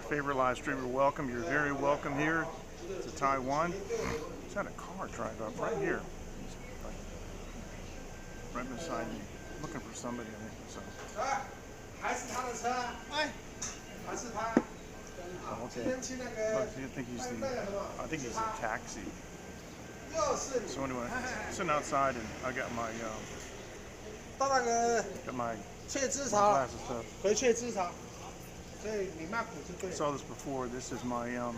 favorite live streamer, welcome. You're very welcome here to Taiwan. Just had a car drive up right here, right beside me. Looking for somebody, I think. So. Oh, okay. Look, I think he's a taxi. So anyway, sitting outside and I got my glasses stuff. I saw this before. This is my I'm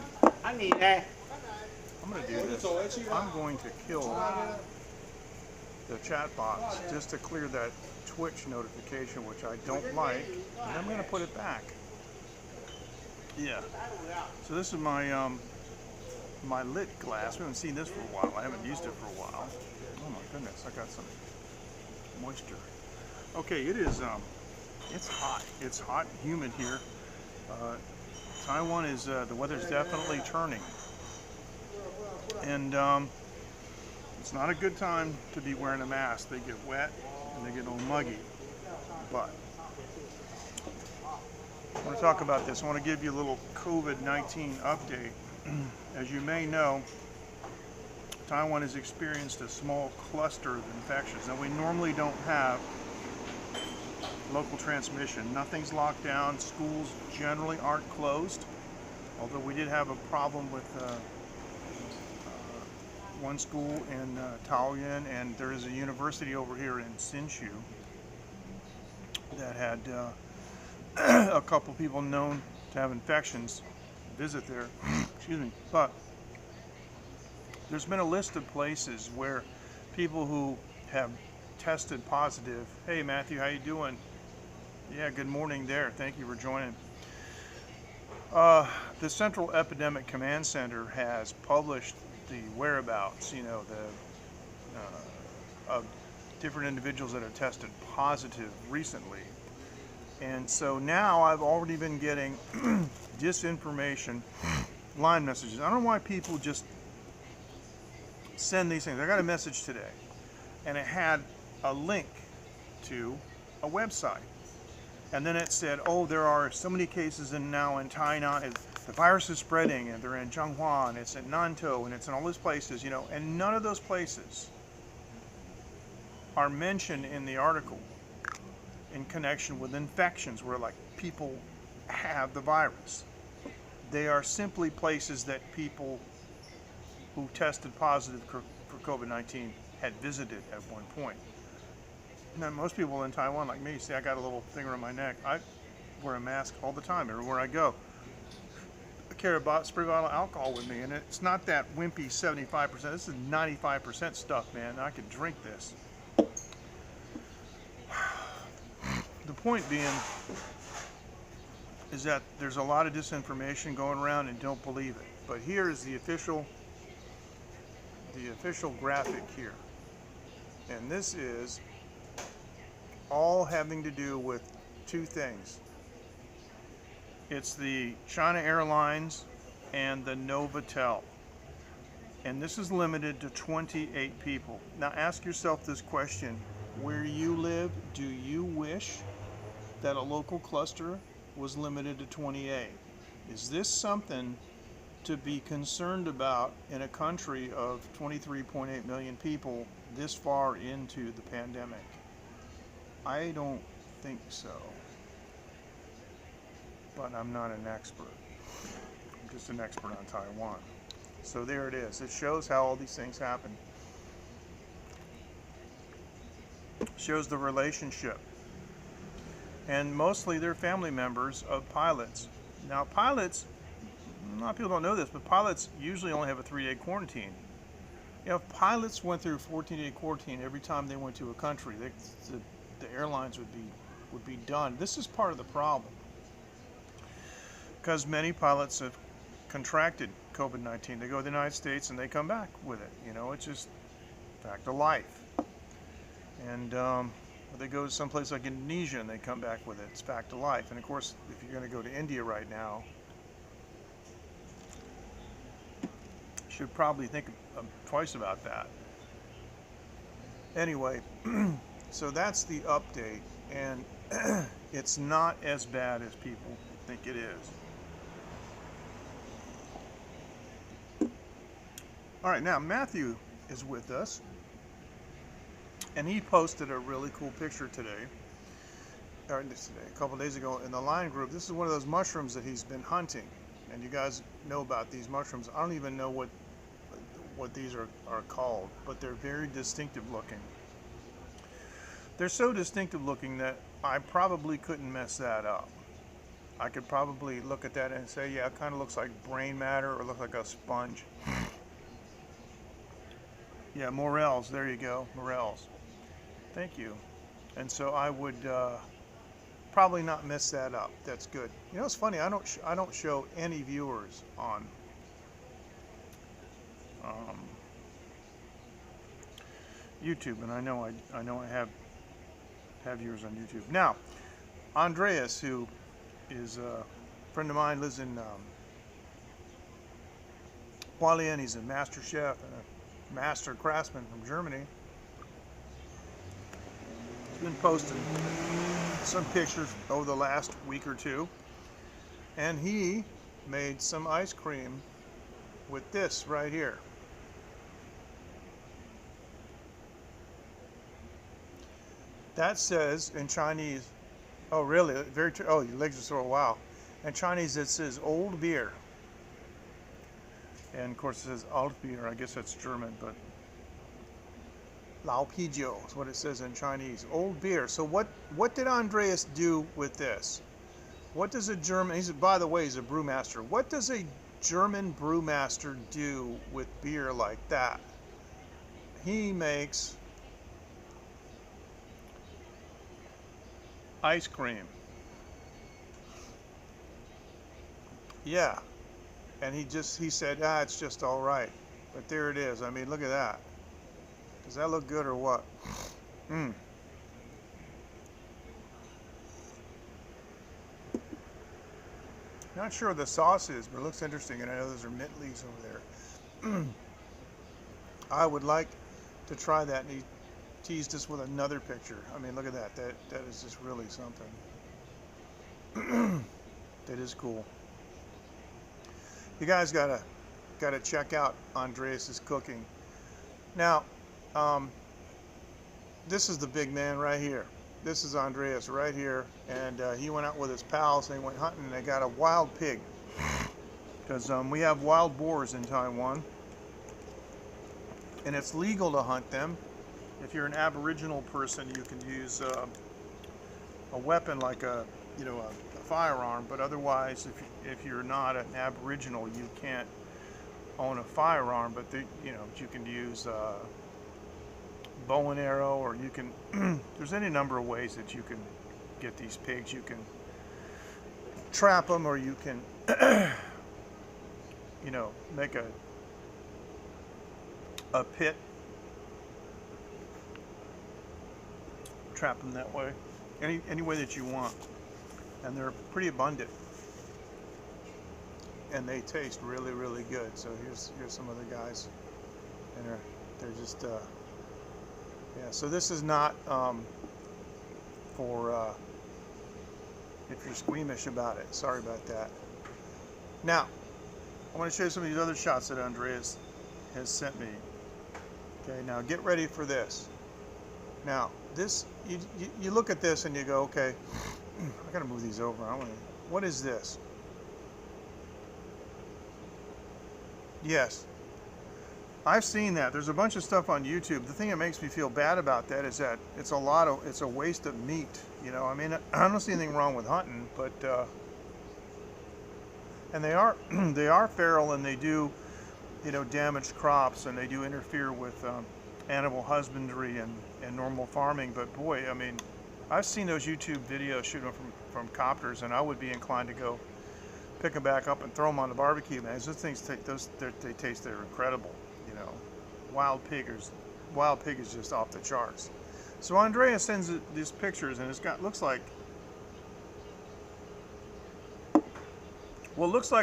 gonna do this. I'm going to kill the chat box just to clear that Twitch notification, which I don't like, and I'm gonna put it back. Yeah. So this is my my lit glass. We haven't seen this for a while. I haven't used it for a while. Oh my goodness, I got some moisture. Okay, it is it's hot. It's hot and humid here. Taiwan is the weather's definitely turning, and it's not a good time to be wearing a mask. They get wet and they get all muggy. But I want to talk about this. I want to give you a little COVID-19 update. As you may know, Taiwan has experienced a small cluster of infections. Now, we normally don't have local transmission. Nothing's locked down. Schools generally aren't closed, although we did have a problem with one school in Taoyuan, and there is a university over here in Hsinchu that had a couple people known to have infections visit there. Excuse me. But there's been a list of places where people who have tested positive. Hey Matthew, how you doing? Yeah, good morning there. Thank you for joining. The Central Epidemic Command Center has published the whereabouts, of different individuals that have tested positive recently. And so now I've already been getting disinformation line messages. I don't know why people just send these things. I got a message today, and it had a link to a website. And then it said, oh, there are so many cases now in Tainan. The virus is spreading, and they're in Changhua, and it's in Nantou, and it's in all these places, and none of those places are mentioned in the article in connection with infections where, like, people have the virus. They are simply places that people who tested positive for COVID-19 had visited at one point. Now, most people in Taiwan, like me, see, I got a little thing around my neck. I wear a mask all the time, everywhere I go. I carry a spray bottle of alcohol with me, and it's not that wimpy 75%. This is 95% stuff, man. I could drink this. The point being is that there's a lot of disinformation going around, and don't believe it. But here is the official graphic here, and this is all having to do with two things. It's the China Airlines and the Novotel, and this is limited to 28 people. Now ask yourself this question: where you live, do you wish that a local cluster was limited to 28? Is this something to be concerned about in a country of 23.8 million people this far into the pandemic? I don't think so, but I'm not an expert. I'm just an expert on Taiwan. So there it is. It shows how all these things happen. Shows the relationship. And mostly they're family members of pilots. Now pilots, a lot of people don't know this, but pilots usually only have a 3-day quarantine. If pilots went through a 14-day quarantine every time they went to a country, the airlines would be done. This is part of the problem, because many pilots have contracted COVID-19. They go to the United States and they come back with it. It's just fact of life. And they go to someplace like Indonesia and they come back with it. It's fact of life. And of course, if you're going to go to India right now, you should probably think twice about that. Anyway, so that's the update, and it's not as bad as people think it is. All right, now Matthew is with us, and he posted a really cool picture today, a couple days ago in the Line group. This is one of those mushrooms that he's been hunting, and you guys know about these mushrooms. I don't even know what these are called, but they're very distinctive looking. They're so distinctive looking that I probably couldn't mess that up. I could probably look at that and say, yeah, it kind of looks like brain matter or looks like a sponge. Yeah, morels, there you go, morels. Thank you. And so I would probably not mess that up. That's good. You know, it's funny, I don't show any viewers on YouTube, and I know I have viewers on YouTube. Now, Andreas, who is a friend of mine, lives in Hualien. He's a master chef and a master craftsman from Germany. He's been posting some pictures over the last week or two, and he made some ice cream with this right here. That says in Chinese, oh really, very true. Oh, your legs are sore, wow. In Chinese it says old beer. And of course it says alt beer, I guess that's German, but Lao Pijiu is what it says in Chinese, old beer. So what did Andreas do with this? What does a German, by the way, he's a brewmaster. What does a German brewmaster do with beer like that? He makes ice cream. Yeah. And he said, it's just all right. But there it is. I mean, look at that. Does that look good or what? Not sure what the sauce is, but it looks interesting. And I know those are mint leaves over there. I would like to try that. And he teased us with another picture. I mean, look at that. That is just really something. That is cool. You guys gotta check out Andreas's cooking. Now, this is the big man right here. This is Andreas right here, and he went out with his pals. They went hunting, and they got a wild pig, because we have wild boars in Taiwan, and it's legal to hunt them. If you're an Aboriginal person, you can use a weapon like a firearm, but otherwise, if you're not an Aboriginal, you can't own a firearm. But you can use bow and arrow, or you can. There's any number of ways that you can get these pigs. You can trap them, or you can, make a pit, trap them that way. Any way that you want. And they're pretty abundant, and they taste really, really good. So here's some of the guys, and they're just yeah. So this is not for if you're squeamish about it. Sorry about that. Now I want to show you some of these other shots that Andreas has sent me. Okay, now get ready for this. Now this, you look at this and you go, okay. I gotta move these over. What is this? Yes, I've seen that. There's a bunch of stuff on YouTube. The thing that makes me feel bad about that is that it's a waste of meat. I mean, I don't see anything wrong with hunting, but and they are feral, and they do damage crops, and they do interfere with animal husbandry and normal farming. But boy, I mean, I've seen those YouTube videos shooting from copters, and I would be inclined to go pick them back up and throw them on the barbecue. Man, those things they're incredible. Wild pig is just off the charts. So Andrea sends these pictures, and looks like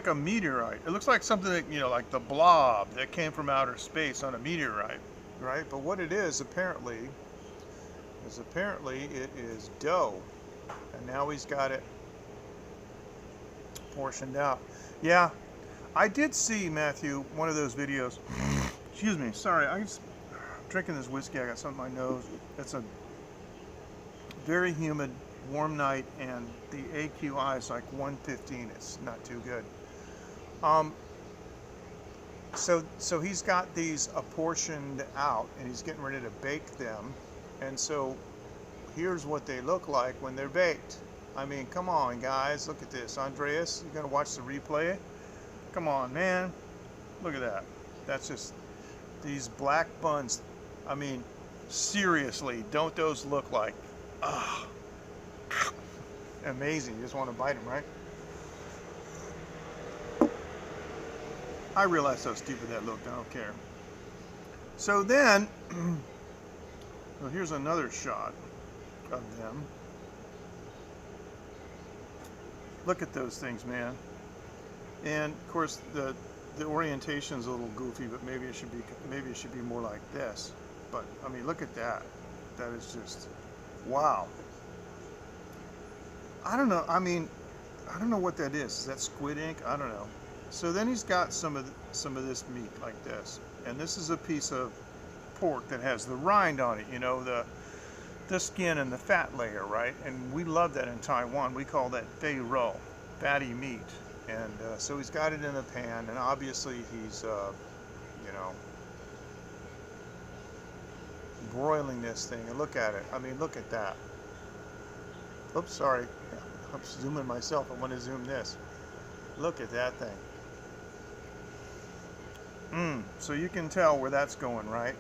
a meteorite. It looks like something that like the blob that came from outer space on a meteorite, right? But what it is apparently it is dough, and now he's got it portioned out. Yeah, I did see, Matthew, one of those videos Excuse me, sorry, I'm drinking this whiskey. I got something in my nose. It's a very humid, warm night, and the AQI is like 115. It's not too good. So he's got these apportioned out, and he's getting ready to bake them. And so here's what they look like when they're baked. I mean, come on, guys, look at this. Andreas, you gonna watch the replay? Come on, man, look at that. That's just these black buns. I mean, seriously, don't those look like amazing? You just want to bite them, right? I realize how stupid that looked. I don't care. So then, well, here's another shot of them. Look at those things, man. And of course, the orientation's a little goofy, but maybe it should be more like this. But I mean, look at that. That is just wow. I don't know. I mean, I don't know what that is. Is that squid ink? I don't know. So then he's got some of this meat like this, and this is a piece of pork that has the rind on it. You know, the skin and the fat layer, right? And we love that in Taiwan. We call that fei rou, fatty meat. And so he's got it in a pan, and obviously he's, you know, broiling this thing. And look at it. I mean, look at that. Oops, sorry. I'm zooming myself. I want to zoom this. Look at that thing. So you can tell where that's going, right?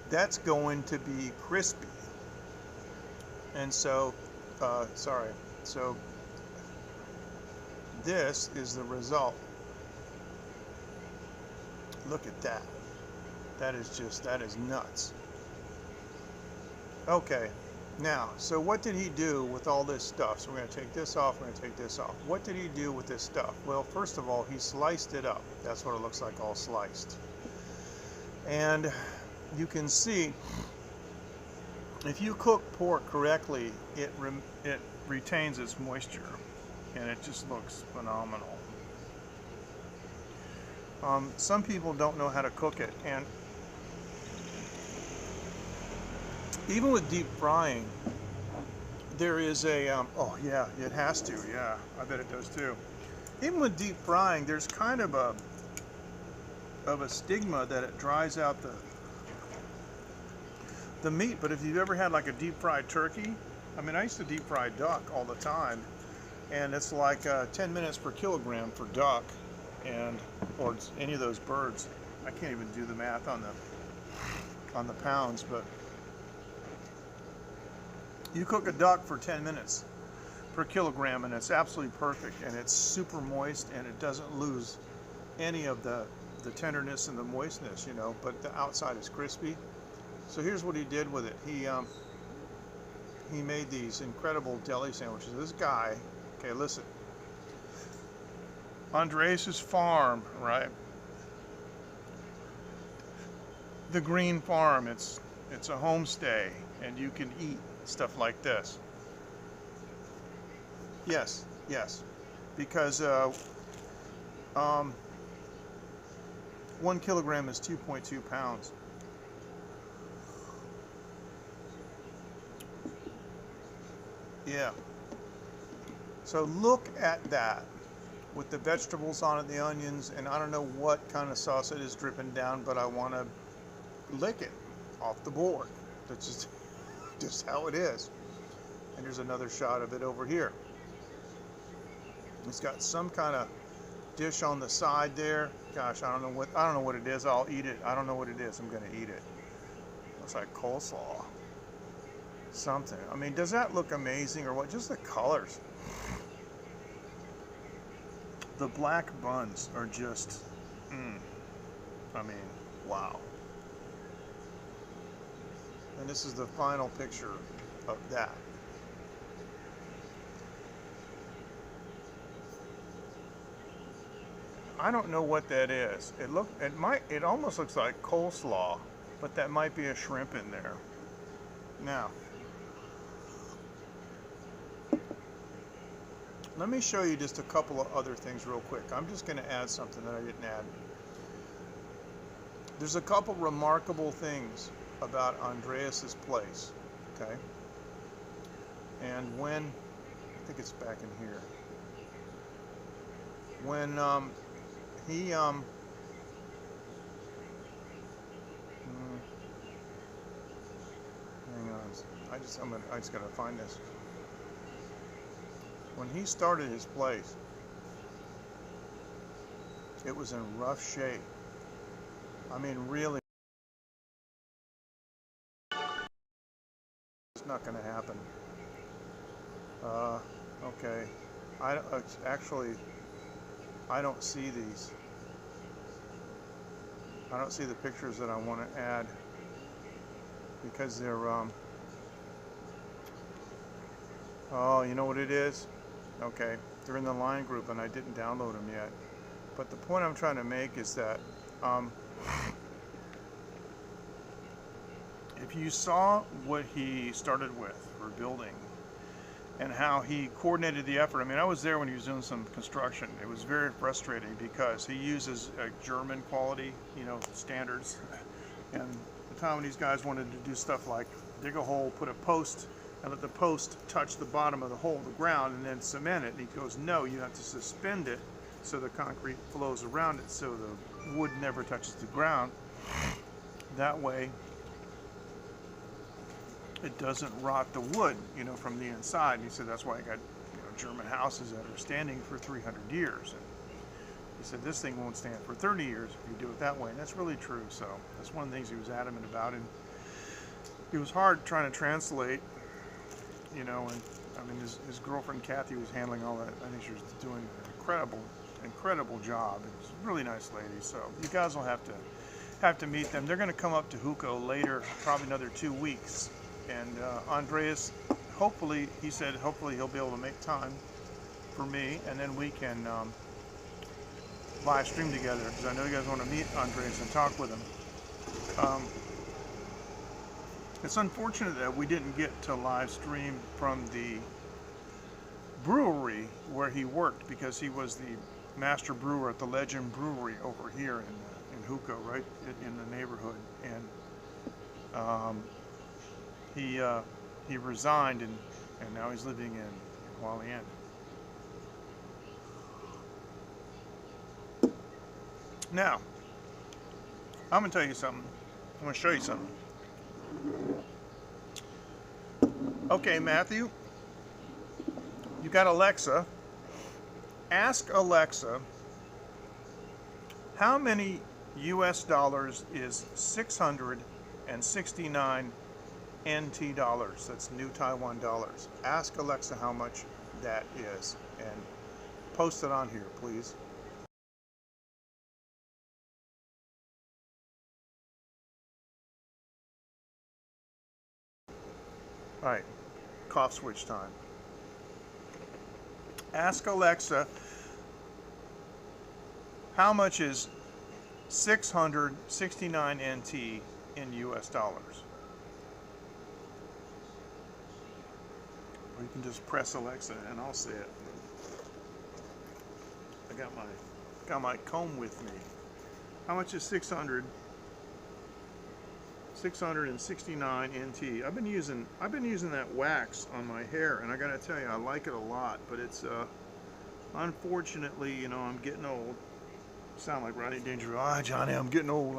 That's going to be crispy. And so, so this is the result. Look at that. That is nuts. Okay, now, so what did he do with all this stuff? So we're going to take this off, we're going to take this off. What did he do with this stuff? Well, first of all, he sliced it up. That's what it looks like, all sliced. And you can see, if you cook pork correctly, it retains its moisture, and it just looks phenomenal. Some people don't know how to cook it, and even with deep frying, there is a, oh yeah, it has to, yeah, I bet it does too. Even with deep frying, there's kind of a stigma that it dries out the meat. But if you've ever had like a deep fried turkey, I mean, I used to deep fry duck all the time, and it's like 10 minutes per kilogram for duck, and or any of those birds. I can't even do the math on the pounds, but you cook a duck for 10 minutes per kilogram, and it's absolutely perfect, and it's super moist, and it doesn't lose any of the tenderness and the moistness, you know, but the outside is crispy. So here's what he did with it. He made these incredible deli sandwiches. This guy, okay, listen, Andreas' farm, right? The green farm, it's a homestay, and you can eat stuff like this. Yes, because 1 kilogram is 2.2 pounds. Yeah. So look at that with the vegetables on it, the onions, and I don't know what kind of sauce it is dripping down, but I want to lick it off the board. That's just how it is. And here's another shot of it over here. It's got some kind of dish on the side there. Gosh, I don't know what it is. I'll eat it. I don't know what it is. I'm going to eat it. Looks like coleslaw. Something. I mean, does that look amazing or what? Just the colors. The black buns are just, I mean, wow. And this is the final picture of that. I don't know what that is. It almost looks like coleslaw, but that might be a shrimp in there. Now, Let me show you just a couple of other things real quick. I'm just going to add something that I didn't add. There's a couple remarkable things about Andreas's place, okay? And when, I think it's back in here. When he hang on, I just gotta find this. When he started his place, it was in rough shape. I mean, really, it's not going to happen. Okay, actually, I don't see these. I don't see the pictures that I want to add because they're oh, you know what it is? Okay, they're in the line group and I didn't download them yet. But the point I'm trying to make is that if you saw what he started with for building and how he coordinated the effort, I mean, I was there when he was doing some construction. It was very frustrating because he uses German quality, you know, standards. And the time when these guys wanted to do stuff like dig a hole, put a post, and let the post touch the bottom of the hole, the ground, and then cement it. And he goes, no, you have to suspend it so the concrete flows around it so the wood never touches the ground. That way it doesn't rot the wood, you know, from the inside. And he said that's why I got, you know, German houses that are standing for 300 years. And he said this thing won't stand for 30 years if you do it that way. And that's really true. So that's one of the things he was adamant about. And it was hard trying to translate, you know, and I mean his girlfriend Kathy was handling all that. I think she was doing an incredible job. It's a really nice lady. So you guys will have to meet them. They're going to come up to Huko later, probably another 2 weeks. And Andreas, hopefully, he said, hopefully he'll be able to make time for me, and then we can live stream together, because I know you guys want to meet Andreas and talk with him. It's unfortunate that we didn't get to live stream from the brewery where he worked, because he was the master brewer at the Legend Brewery over here in Huko, right in the neighborhood. And he resigned, and now he's living in Hualien. Now, I'm going to tell you something. I'm going to show you something. Okay, Matthew, you got Alexa. Ask Alexa, how many US dollars is 669 NT dollars? That's new Taiwan dollars. Ask Alexa how much that is and post it on here, please. All right, cough switch time. Ask Alexa, how much is 669 NT in US dollars? Or you can just press Alexa and I'll say it. I got my comb with me. How much is 669 NT? I've been using that wax on my hair, and I gotta tell you, I like it a lot. But it's unfortunately, you know, I'm getting old. Sound like Rodney Dangerfield. Ah, Johnny, I'm getting old.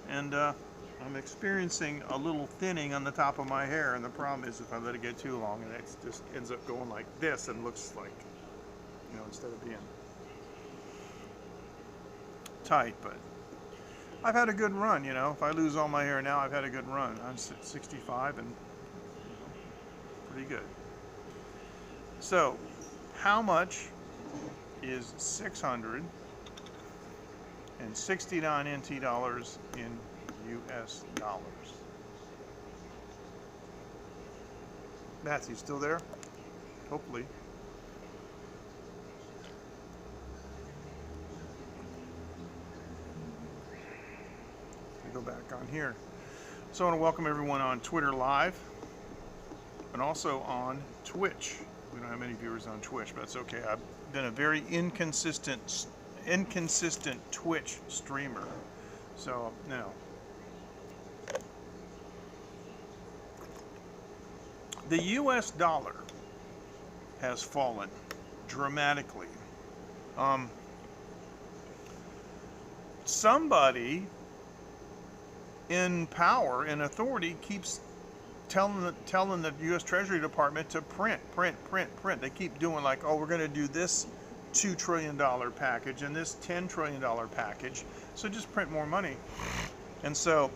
And I'm experiencing a little thinning on the top of my hair, and the problem is if I let it get too long, and it just ends up going like this and looks like, you know, instead of being tight. But I've had a good run, you know. If I lose all my hair now, I've had a good run. I'm 65 and, you know, pretty good. So, how much is 669 NT dollars in US dollars? Matthew, still there? Hopefully. Go back on here. So I want to welcome everyone on Twitter Live and also on Twitch. We don't have many viewers on Twitch, but that's okay. I've been a very inconsistent Twitch streamer. So, no. The US dollar has fallen dramatically. Somebody in power, in authority, keeps telling the U.S. Treasury Department to print. They keep doing like, oh, we're going to do this $2 trillion package and this $10 trillion package. So just print more money. And so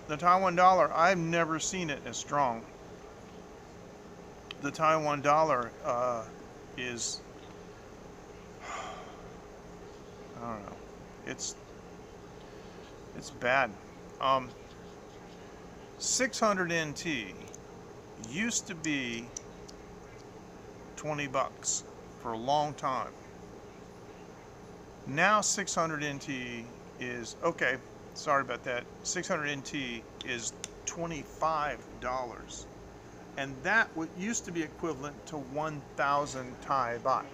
the Taiwan dollar, I've never seen it as strong. The Taiwan dollar is, I don't know, it's bad. 600 NT used to be 20 bucks for a long time. Now 600 NT is, okay, sorry about that, 600 NT is $25. And that used to be equivalent to 1,000 Thai baht.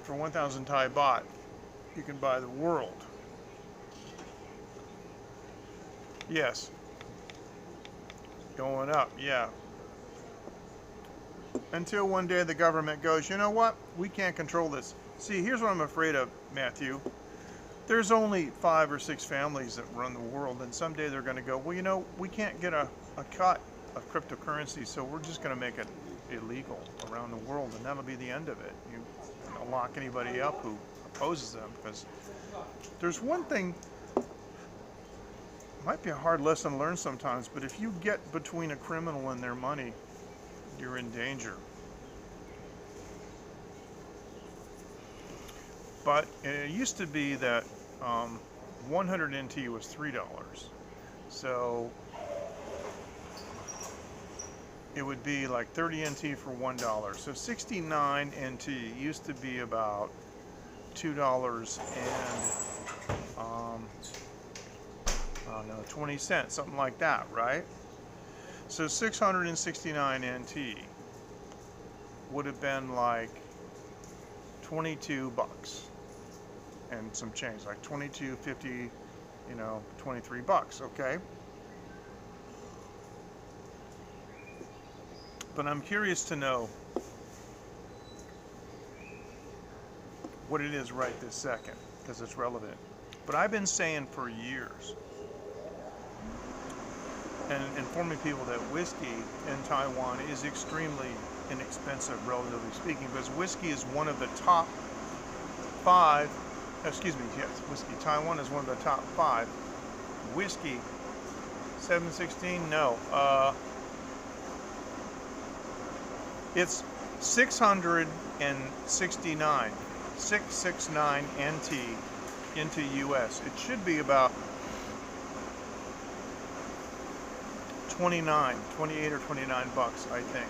For 1,000 Thai baht, you can buy the world. Yes. Going up, yeah. Until one day the government goes, you know what? We can't control this. See, here's what I'm afraid of, Matthew. There's only 5 or 6 families that run the world, and someday they're going to go, well, you know, we can't get a cut of cryptocurrency, so we're just going to make it illegal around the world, and that'll be the end of it. You don't lock anybody up who opposes them, because there's one thing, might be a hard lesson to learn sometimes, but if you get between a criminal and their money, you're in danger. But it used to be that 100 NT was $3. So it would be like 30 NT for $1. So 69 NT used to be about $2 and I don't know, 20 cents, something like that, right? So 669 NT would have been like 22 bucks and some change, like 22.50, you know, 23 bucks, okay? But I'm curious to know what it is right this second, because it's relevant. But I've been saying for years, and informing people that whiskey in Taiwan is extremely inexpensive, relatively speaking, because whiskey is one of the top 5, whiskey. Taiwan is one of the top 5. Whiskey, 716, no. It's 669, 669 NT into US. It should be about 28 or 29 bucks, I think.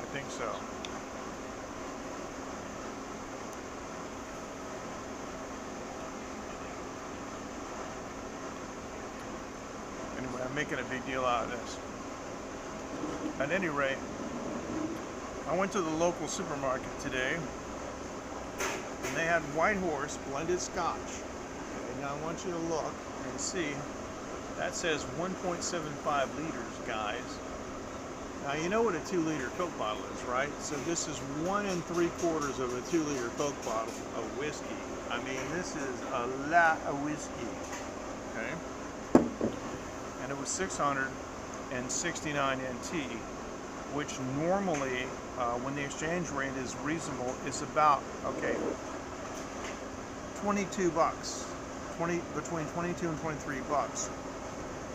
I think so. Anyway, I'm making a big deal out of this. At any rate, I went to the local supermarket today, and they had White Horse blended Scotch. Okay, now I want you to look and see. That says 1.75 liters, guys. Now you know what a 2-liter Coke bottle is, right? So this is 1 3/4 of a 2-liter Coke bottle of whiskey. I mean, this is a lot of whiskey, okay? And it was 669 NT, which normally, when the exchange rate is reasonable, is about, okay, 22 bucks, between 22 and 23 bucks.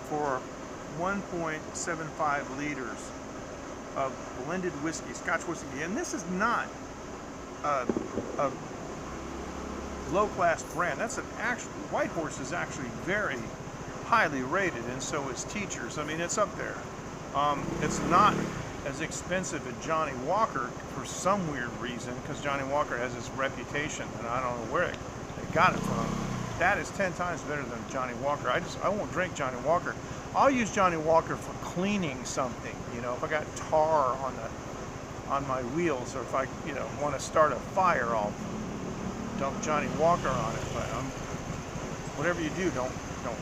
For 1.75 liters of blended whiskey, Scotch whiskey, and this is not a low-class brand. That's an actual, White Horse is actually very highly rated, and so is Teachers. I mean, it's up there. It's not as expensive as Johnny Walker for some weird reason, because Johnny Walker has this reputation, and I don't know where they got it from. that is 10 times better than Johnny Walker. I won't drink Johnny Walker. I'll use Johnny Walker for cleaning something. You know, if I got tar on my wheels, or if I, you know, want to start a fire, I'll dump Johnny Walker on it. But whatever you do, don't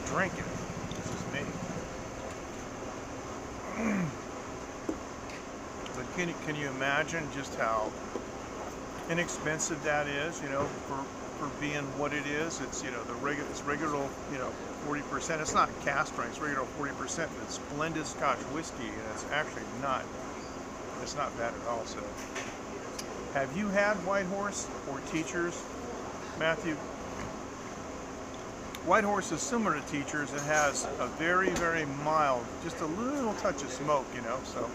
drink it. This is me. But can you imagine just how inexpensive that is? You know, for being what it is. It's, you know, it's regular, you know, 40%. It's not cask strength. It's regular 40%. But it's blended Scotch whiskey, and it's actually not. It's not bad at all. So, have you had White Horse or Teachers, Matthew? White Horse is similar to Teachers. It has a very, very mild, just a little touch of smoke, you know. So.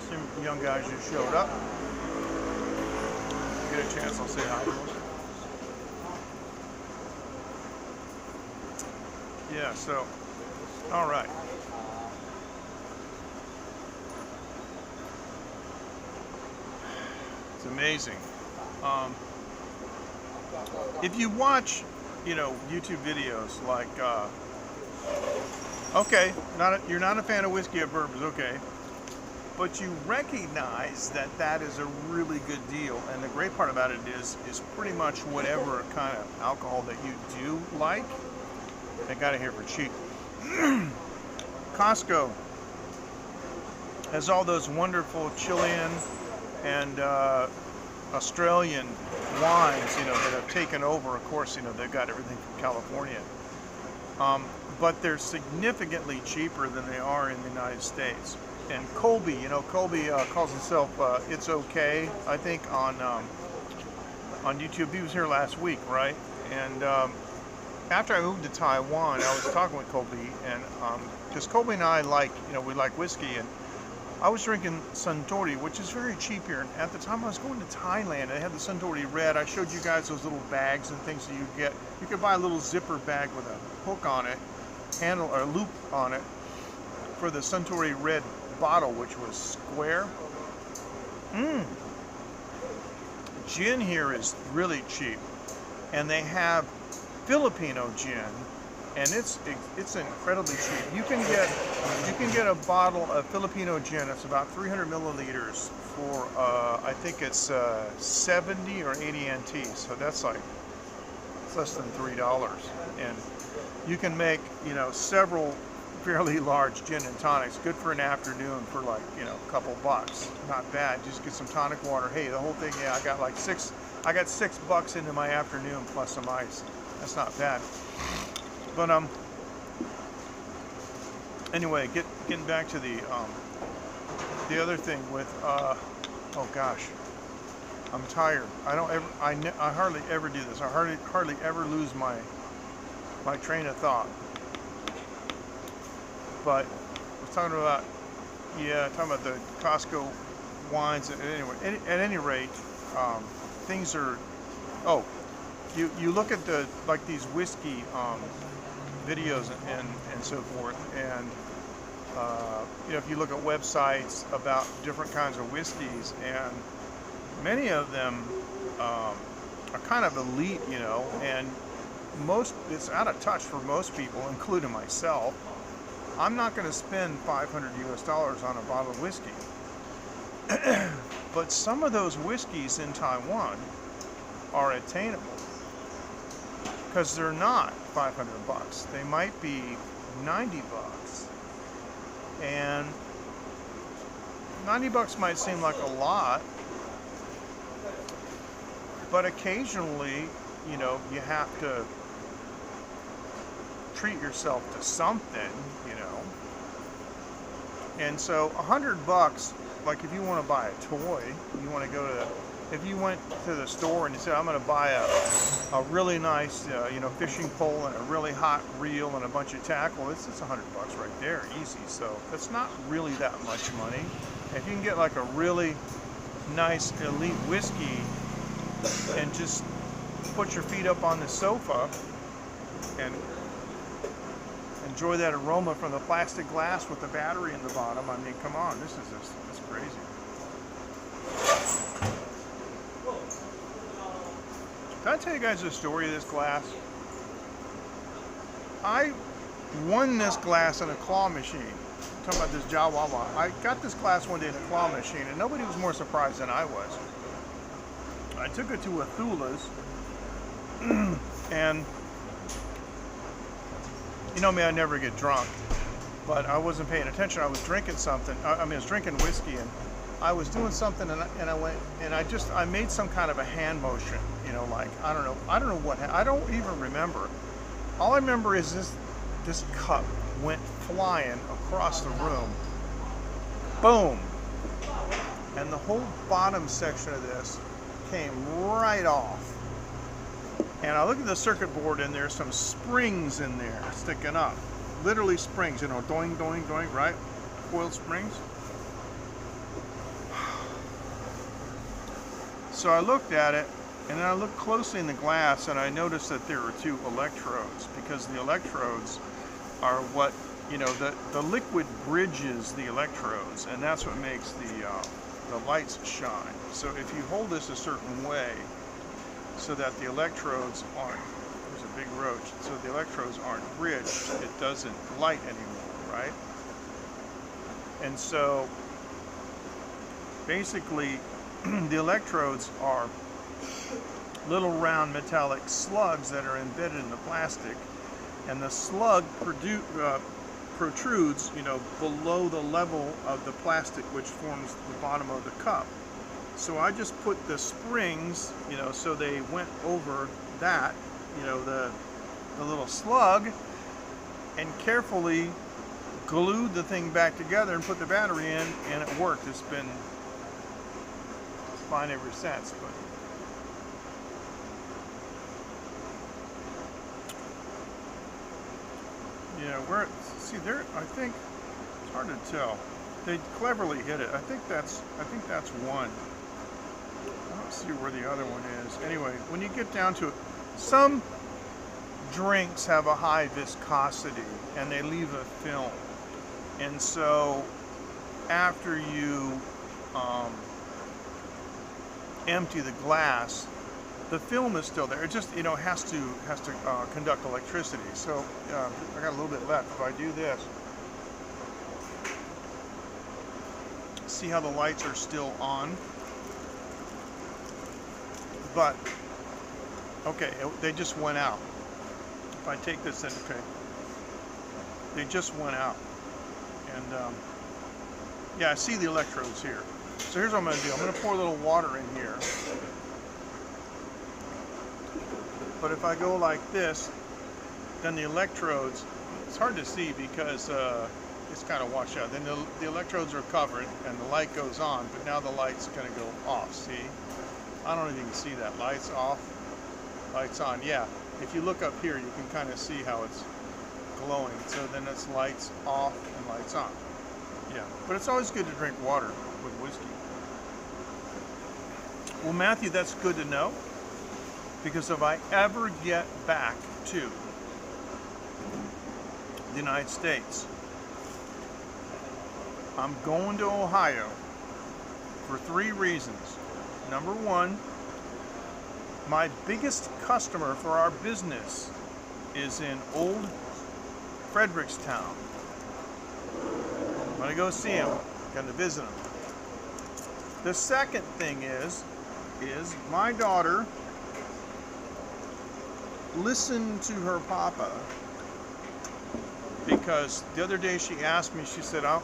Some young guys just showed up. Get a chance, I'll say hi to them. Yeah, so, all right. It's amazing. If you watch, you know, YouTube videos like, okay, you're not a fan of whiskey or bourbons, okay, but you recognize that that is a really good deal, and the great part about it is pretty much whatever kind of alcohol that you do like, they got it here for cheap. Costco has all those wonderful Chilean and Australian wines, you know, that have taken over. Of course, you know, they've got everything from California. But they're significantly cheaper than they are in the United States. And Colby, you know, Colby calls himself It's Okay, I think, on YouTube. He was here last week, right? And after I moved to Taiwan, I was talking with Colby, and because Colby and I like, you know, we like whiskey, and I was drinking Suntory, which is very cheap here. And at the time I was going to Thailand, I had the Suntory Red. I showed you guys those little bags and things that you get. You could buy a little zipper bag with a hook on it, handle or loop on it, for the Suntory Red bottle, which was square. Gin here is really cheap, and they have Filipino gin, and it's incredibly cheap. You can get a bottle of Filipino gin. It's about 300 milliliters for I think it's 70 or 80 NT. So that's like, it's less than $3, and you can make, you know, several fairly large gin and tonics. Good for an afternoon for, like, you know, a couple bucks. Not bad. Just get some tonic water. Hey, the whole thing. Yeah, I got like $6 into my afternoon plus some ice. That's not bad. But anyway, getting back to the other thing with oh gosh, I'm tired. I hardly ever do this. I hardly ever lose my train of thought. But I was talking about the Costco wines. Anyway, at any rate, things are. Oh, you look at these whiskey videos and so forth, and you know, if you look at websites about different kinds of whiskeys, and many of them are kind of elite, you know, and it's out of touch for most people, including myself. I'm not going to spend $500 US on a bottle of whiskey. But some of those whiskeys in Taiwan are attainable, because they're not $500. They might be $90. And $90 might seem like a lot, but occasionally, you know, you have to treat yourself to something, you know. And so $100, like if you want to buy a toy, you want to go to, if you went to the store and you said, I'm going to buy a really nice, you know, fishing pole and a really hot reel and a bunch of tackle, it's $100 right there, easy. So that's not really that much money. If you can get like a really nice elite whiskey and just put your feet up on the sofa and enjoy that aroma from the plastic glass with the battery in the bottom, I mean, come on, this is crazy. I tell you guys the story of this glass? I won this glass in a claw machine. I'm talking about this Jawawa. I got this glass one day in a claw machine, and nobody was more surprised than I was. I took it to Athula's, and you know me, I never get drunk, but I wasn't paying attention. I was drinking something. I was drinking whiskey, and I was doing something, and I went, and I made some kind of a hand motion, you know, like, I don't know what, I don't even remember. All I remember is this cup went flying across the room, boom, and the whole bottom section of this came right off. And I look at the circuit board, and there's some springs in there sticking up, literally springs, you know, doing, right? Coiled springs. So I looked at it, and then I looked closely in the glass, and I noticed that there were two electrodes, because the electrodes are what, you know, the liquid bridges the electrodes, and that's what makes the lights shine. So if you hold this a certain way, so that the electrodes aren't, there's a big roach, so the electrodes aren't bridged, it doesn't light anymore, right? And so basically the electrodes are little round metallic slugs that are embedded in the plastic, and the slug protrudes, you know, below the level of the plastic, which forms the bottom of the cup. So I just put the springs, you know, so they went over that, you know, the little slug, and carefully glued the thing back together and put the battery in, and it worked. It's been fine ever since. But yeah, see there, I think it's hard to tell. They cleverly hit it. I think that's one. I don't see where the other one is. Anyway, when you get down to it, some drinks have a high viscosity and they leave a film. And so after you empty the glass, the film is still there. It just, you know, has to conduct electricity. So I got a little bit left. If I do this, see how the lights are still on? But okay, they just went out. If I take this in, okay, they just went out, and yeah, I see the electrodes here. So here's what I'm going to do. I'm going to pour a little water in here. But if I go like this, then the electrodes, it's hard to see because it's kind of washed out. Then the electrodes are covered and the light goes on, but now the light's going to go off. See? I don't know if you can see that. Lights off, lights on. Yeah, if you look up here, you can kind of see how it's glowing. So then it's lights off and lights on. Yeah, but it's always good to drink water with whiskey. Well, Matthew, that's good to know, because if I ever get back to the United States, I'm going to Ohio for 3 reasons. Number one, my biggest customer for our business is in Old Frederickstown. I'm going to go see him, going to visit him. The second thing is my daughter listened to her papa, because the other day she asked me, she said, I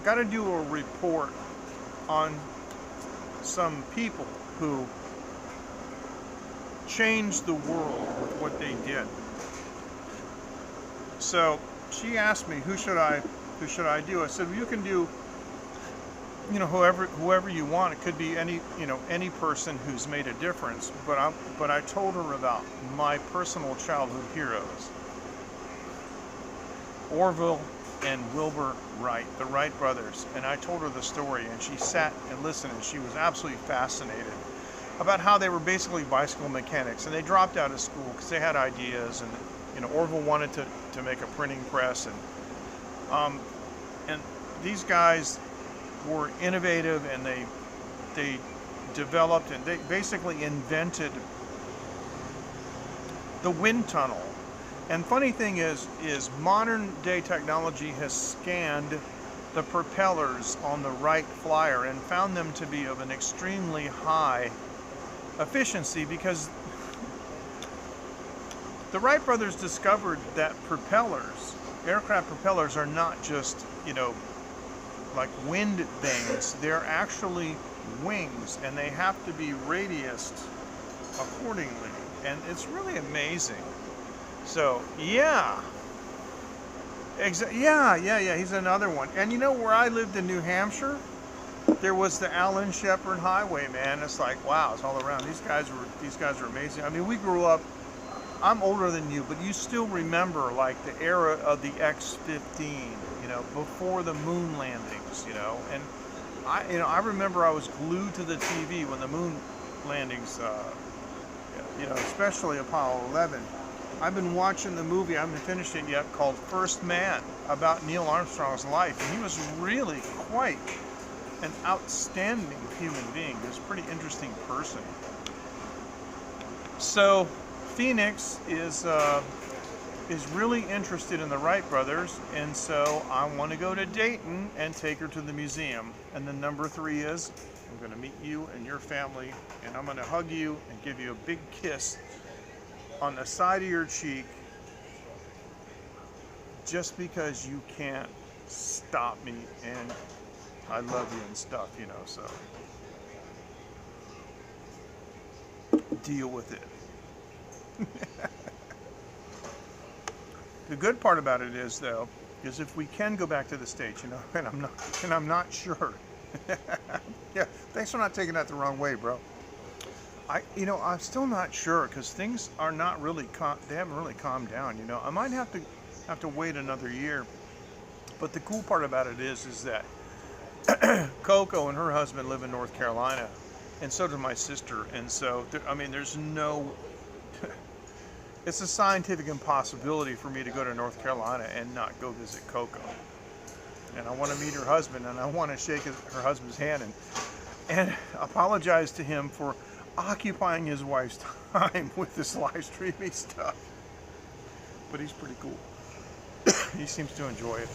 got to do a report on some people who changed the world with what they did. So she asked me, who should I do? I said, well, you can do, you know, whoever you want. It could be any person who's made a difference. But I told her about my personal childhood heroes, Orville and Wilbur Wright, the Wright brothers. And I told her the story, and she sat and listened, and she was absolutely fascinated about how they were basically bicycle mechanics, and they dropped out of school because they had ideas, and you know, Orville wanted to make a printing press, and these guys were innovative, and they developed, and they basically invented the wind tunnel. And funny thing is modern day technology has scanned the propellers on the Wright Flyer and found them to be of an extremely high efficiency, because the Wright brothers discovered that propellers, aircraft propellers, are not just, like wind things. They're actually wings, and they have to be radiused accordingly. And it's really amazing. So, yeah. Yeah, he's another one. And where I lived in New Hampshire, there was the Allen Shepard Highway, man. It's like, wow, it's all around. These guys are amazing. I mean, we grew up, I'm older than you, but you still remember like the era of the X-15, before the moon landings, and I remember I was glued to the TV when the moon landings, especially Apollo 11. I've been watching the movie, I haven't finished it yet, called First Man, about Neil Armstrong's life, and he was really quite an outstanding human being. He was a pretty interesting person. So Phoenix is really interested in the Wright brothers, and so I want to go to Dayton and take her to the museum. And then number 3 is, I'm going to meet you and your family, and I'm going to hug you and give you a big kiss on the side of your cheek, just because you can't stop me, and I love you and stuff, so deal with it. The good part about it is, though, is if we can go back to the States, and I'm not sure. Yeah, thanks for not taking that the wrong way, bro. I'm still not sure, because things are not really they haven't really calmed down. I might have to wait another year. But the cool part about it is that Coco and her husband live in North Carolina, and so does my sister. And so there's no it's a scientific impossibility for me to go to North Carolina and not go visit Coco. And I want to meet her husband, and I want to shake her husband's hand and apologize to him for occupying his wife's time with this live streaming stuff. But he's pretty cool. He seems to enjoy it.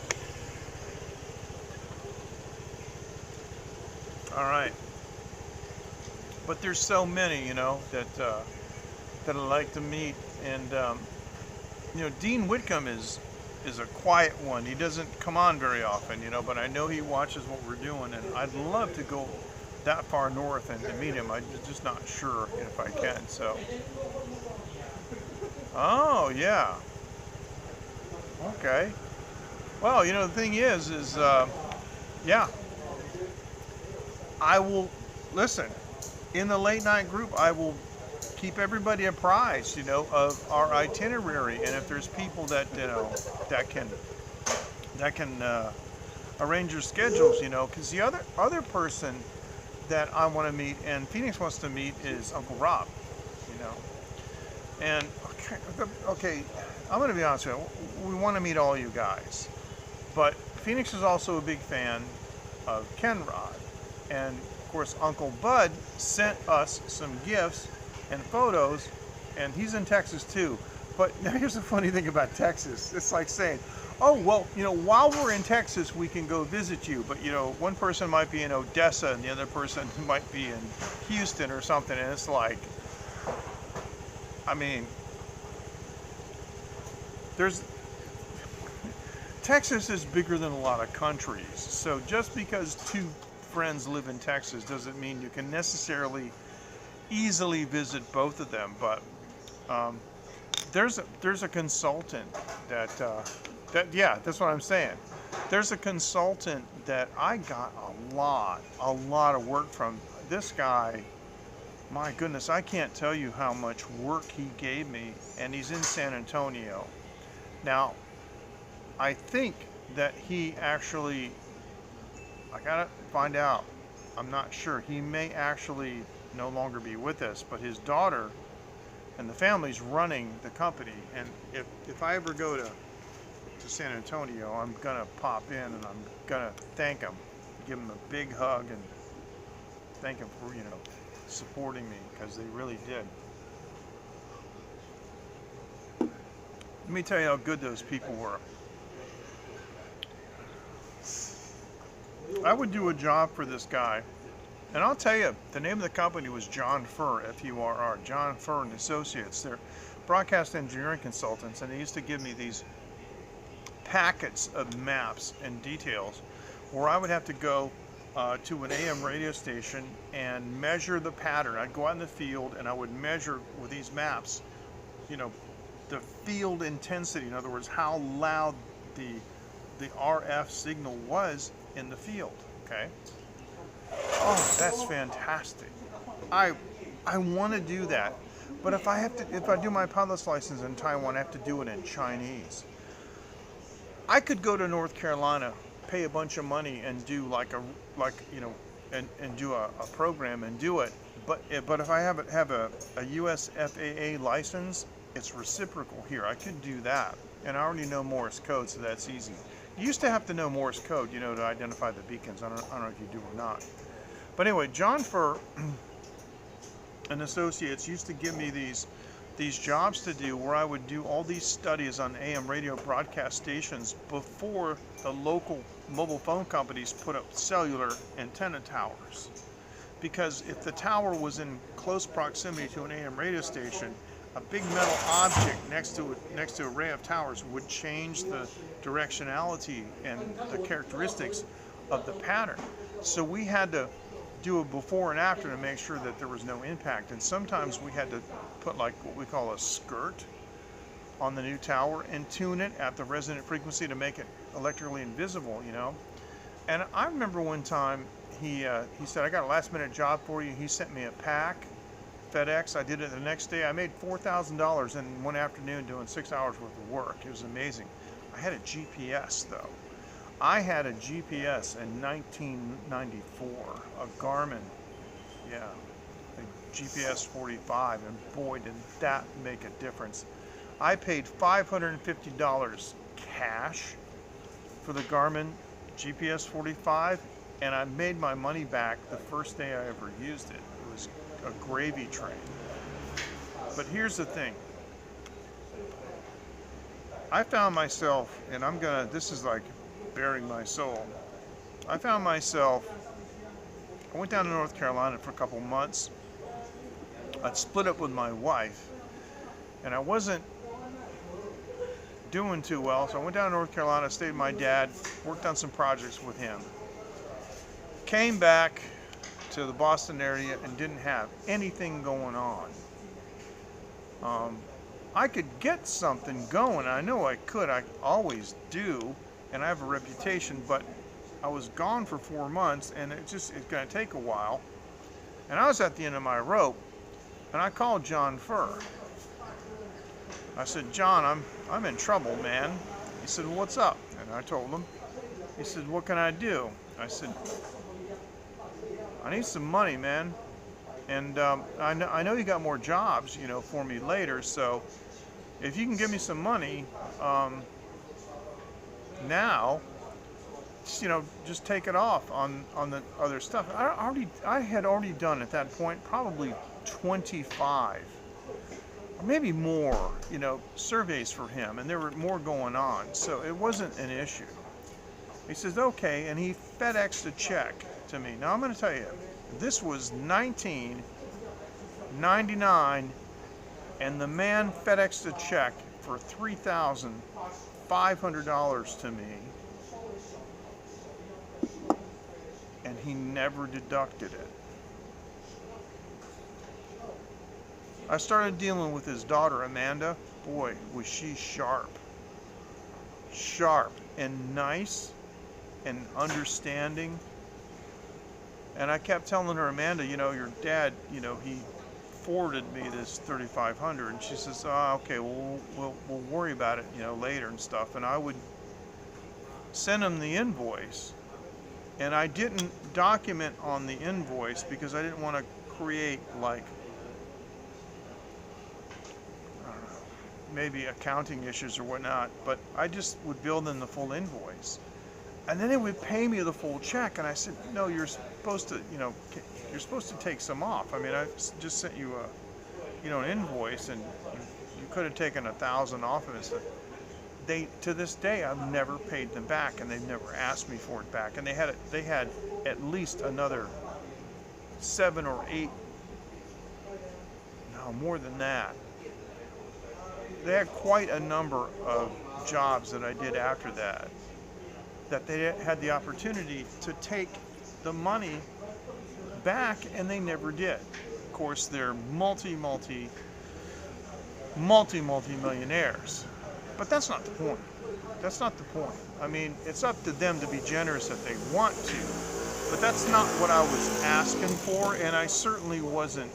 All right. But there's so many, that I like to meet. And, Dean Whitcomb is a quiet one. He doesn't come on very often, but I know he watches what we're doing, and I'd love to go that far north and meet him. I'm just not sure if I can. So, oh yeah, okay. Well, the thing is yeah, I will listen. In the late night group, I will keep everybody apprised, of our itinerary, and if there's people that that can arrange your schedules, because the other person that I want to meet and Phoenix wants to meet is Uncle Rob, and okay, I'm going to be honest with you, we want to meet all you guys, but Phoenix is also a big fan of Ken Rod, and of course Uncle Bud sent us some gifts and photos, and he's in Texas too. But now here's the funny thing about Texas. It's like saying, oh, well, while we're in Texas, we can go visit you. But, one person might be in Odessa and the other person might be in Houston or something. And it's like, Texas is bigger than a lot of countries. So just because 2 friends live in Texas doesn't mean you can necessarily easily visit both of them. But there's a consultant that's what I'm saying. There's a consultant that I got a lot of work from. This guy, my goodness, I can't tell you how much work he gave me, and he's in San Antonio. Now, I think that he actually, I gotta find out, I'm not sure, he may actually no longer be with us, but his daughter and the family's running the company, and if I ever go to San Antonio, I'm gonna pop in and I'm gonna thank him, give him a big hug and thank him for supporting me, because they really did. Let me tell you how good those people were. I would do a job for this guy, and I'll tell you, the name of the company was John Furr, F-U-R-R, John Furr and Associates. They're broadcast engineering consultants, and they used to give me these packets of maps and details where I would have to go to an AM radio station and measure the pattern. I'd go out in the field and I would measure with these maps, you know, the field intensity. In other words, how loud the RF signal was in the field. Okay. Oh, that's fantastic. I want to do that, but if I do my pilot's license in Taiwan, I have to do it in Chinese. I could go to North Carolina, pay a bunch of money, and do and do a program and do it. But if I have a US FAA license, it's reciprocal here. I could do that, and I already know Morse code, so that's easy. You used to have to know Morse code, you know, to identify the beacons. I don't know if you do or not. But anyway, John Furr and Associates used to give me these jobs to do where I would do all these studies on AM radio broadcast stations before the local mobile phone companies put up cellular antenna towers. Because if the tower was in close proximity to an AM radio station, a big metal object next to an array of towers would change the directionality and the characteristics of the pattern. So we had to do a before and after to make sure that there was no impact. And sometimes we had to put like what we call a skirt on the new tower and tune it at the resonant frequency to make it electrically invisible, you know. And I remember one time he said, I got a last minute job for you. He sent me a pack, FedEx. I did it the next day. I made $4,000 in one afternoon doing 6 hours worth of work. It was amazing. I had a GPS though. I had a GPS in 1994, a Garmin, yeah, a GPS 45, and boy, did that make a difference. I paid $550 cash for the Garmin GPS 45, and I made my money back the first day I ever used it. It was a gravy train. But here's the thing. I found myself, and this is like bearing my soul. I went down to North Carolina for a couple months. I'd split up with my wife, and I wasn't doing too well, so I went down to North Carolina, stayed with my dad, worked on some projects with him. Came back to the Boston area and didn't have anything going on. I could get something going. I know I could. I always do. And I have a reputation, but I was gone for 4 months, and it's going to take a while. And I was at the end of my rope, and I called John Furr. I said, John, I'm in trouble, man. He said, well, what's up? And I told him. He said, what can I do? I said, I need some money, man. And I know you got more jobs, you know, for me later. So if you can give me some money, now, just take it off on the other stuff. I had already done at that point probably 25 or maybe more, surveys for him, and there were more going on, so it wasn't an issue. He says, okay, and he FedExed a check to me. Now I'm going to tell you, this was 1999, and the man FedExed a check for $3,500 to me, and he never deducted it. I started dealing with his daughter, Amanda. Boy, was she sharp. Sharp and nice and understanding. And I kept telling her, Amanda, your dad, he forwarded me this $3,500, and she says, okay, well, we'll worry about it, later and stuff. And I would send him the invoice, and I didn't document on the invoice because I didn't want to create maybe accounting issues or whatnot, but I just would bill them the full invoice. And then they would pay me the full check, and I said, no, you're supposed to take some off. I mean, I just sent you an invoice, and you could have taken 1,000 off of it. to this day, I've never paid them back, and they've never asked me for it back. And they had at least another 7 or 8, no, more than that. They had quite a number of jobs that I did after that they had the opportunity to take the money back, and they never did. Of course, they're multi-millionaires. But that's not the point. That's not the point. I mean, it's up to them to be generous if they want to. But that's not what I was asking for, and I certainly wasn't,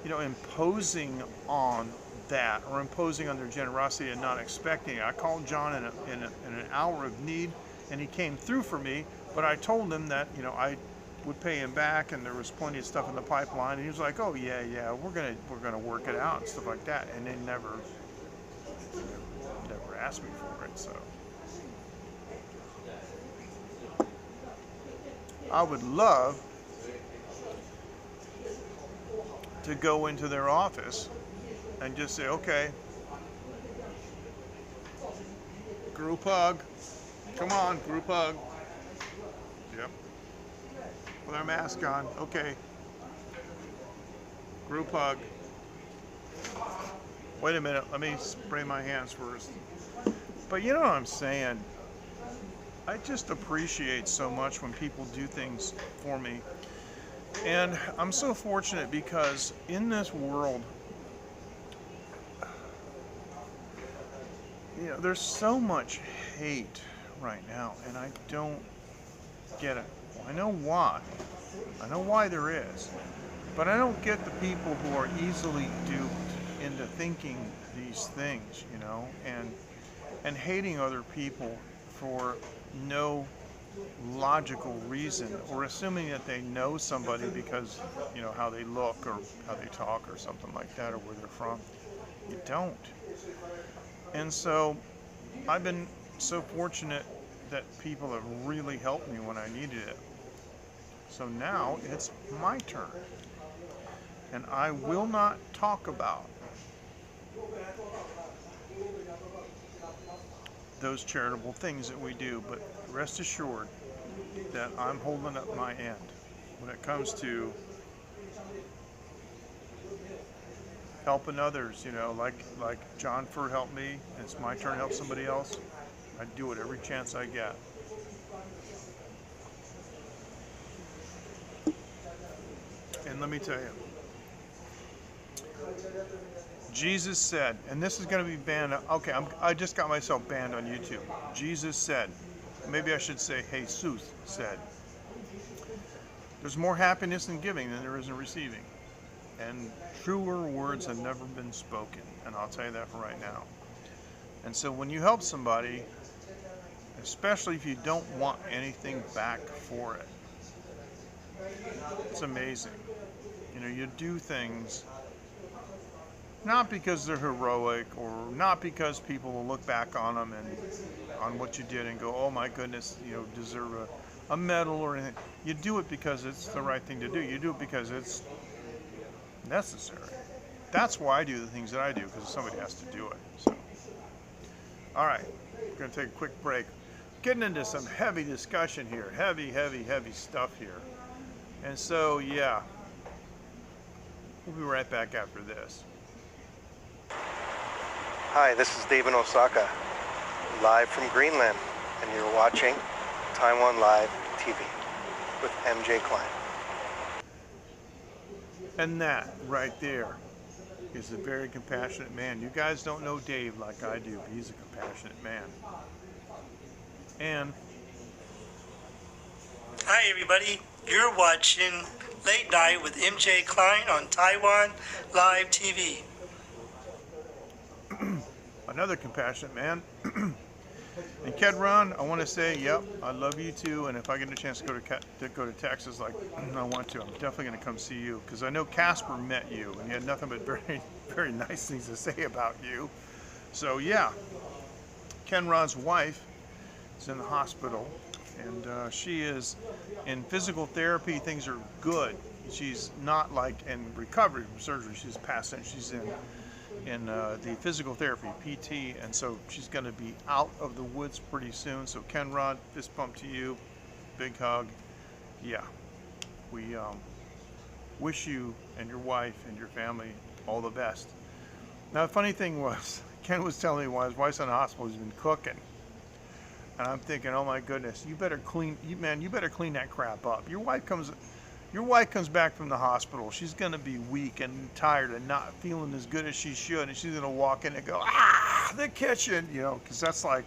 imposing on that, or imposing on their generosity and not expecting it. I called John in an hour of need, and he came through for me. But I told him that I would pay him back, and there was plenty of stuff in the pipeline. And he was like, "Oh yeah, we're gonna work it out," and stuff like that. And they never asked me for it. So I would love to go into their office and just say, "Okay, group hug. Come on, group hug." Yep. With our mask on. Okay. Group hug. Wait a minute. Let me spray my hands first. But you know what I'm saying? I just appreciate so much when people do things for me. And I'm so fortunate because in this world, there's so much hate right now, and I don't get it. I know why. I know why there is. But I don't get the people who are easily duped into thinking these things, and hating other people for no logical reason, or assuming that they know somebody because, how they look or how they talk or something like that, or where they're from. You don't. And so I've been so fortunate that people have really helped me when I needed it. So now it's my turn. And I will not talk about those charitable things that we do, but rest assured that I'm holding up my end when it comes to helping others, like John Fur helped me. It's my turn to help somebody else. I do it every chance I get. And let me tell you, Jesus said, and this is going to be banned. Okay, I just got myself banned on YouTube. Jesus said, maybe I should say Jesus said, there's more happiness in giving than there is in receiving. And truer words have never been spoken. And I'll tell you that for right now. And so when you help somebody, especially if you don't want anything back for it, it's amazing. You do things not because they're heroic, or not because people will look back on them and on what you did and go, "Oh my goodness, deserve a medal or anything." You do it because it's the right thing to do. You do it because it's necessary. That's why I do the things that I do, because somebody has to do it. So, all right, we're going to take a quick break. Getting into some heavy discussion here, heavy stuff here. And so, yeah, we'll be right back after this. Hi, this is Dave in Osaka, live from Greenland, and you're watching Taiwan Live TV with MJ Klein. And that right there is a very compassionate man. You guys don't know Dave like I do, but he's a compassionate man. And hi everybody, you're watching Late Night with MJ Klein on Taiwan Live TV. another compassionate man. And Kedron, I want to say, yep, I love you too. And if I get a chance to go to Texas, like I want to, I'm definitely going to come see you, because I know Casper met you, and he had nothing but very nice things to say about you. So yeah, Kenron's wife is in the hospital, and she is in physical therapy. Things are good. She's not like in recovery from surgery. She's passing. She's in in the physical therapy, PT, and so she's going to be out of the woods pretty soon. So Ken Rod, fist bump to you, big hug. Yeah, we wish you and your wife and your family all the best. Now, the funny thing was, Ken was telling me while his wife's in the hospital, he's been cooking. And I'm thinking, oh my goodness, you better clean that crap up. Your wife comes back from the hospital. She's gonna be weak and tired and not feeling as good as she should, and she's gonna walk in and go, the kitchen, because that's like,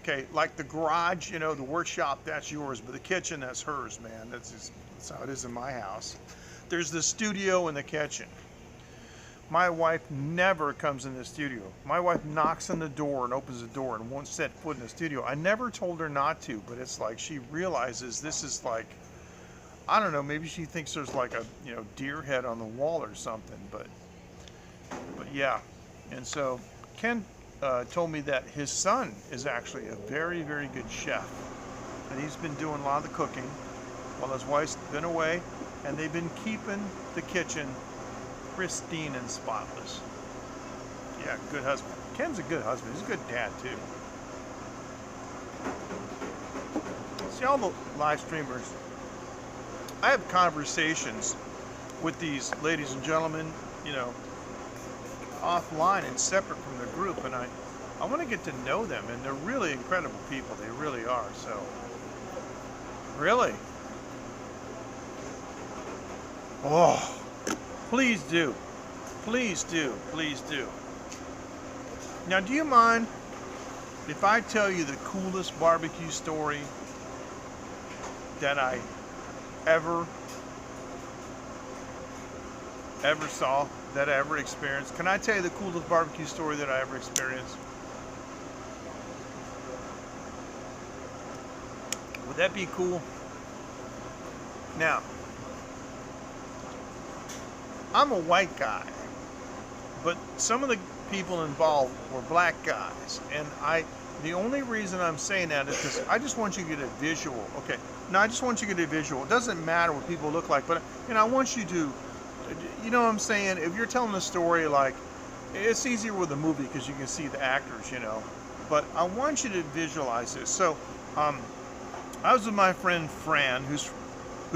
okay, like the garage, the workshop, that's yours, but the kitchen, that's hers, man. That's how it is in my house. There's the studio and the kitchen. My wife never comes in the studio. My wife knocks on the door and opens the door and won't set foot in the studio. I never told her not to, but it's like she realizes this is like, I don't know, maybe she thinks there's like a deer head on the wall or something, but yeah. And so Ken told me that his son is actually a very, very good chef, and he's been doing a lot of the cooking while his wife's been away, and they've been keeping the kitchen pristine and spotless. Yeah, good husband. Ken's a good husband. He's a good dad too. See, all the live streamers, I have conversations with these ladies and gentlemen, offline and separate from the group, and I want to get to know them, and they're really incredible people. They really are. So, really. Oh, please do. Please do. Please do. Now, do you mind if I tell you the coolest barbecue story that I ever saw, that I ever experienced? Can I tell you the coolest barbecue story that I ever experienced? Would that be cool? Now, I'm a white guy, but some of the people involved were black guys, and the only reason I'm saying that is because I just want you to get a visual. Okay, now I just want you to get a visual. It doesn't matter what people look like, but I want you to, you know what I'm saying? If you're telling a story, like, it's easier with a movie because you can see the actors, but I want you to visualize this. So, I was with my friend Fran, who's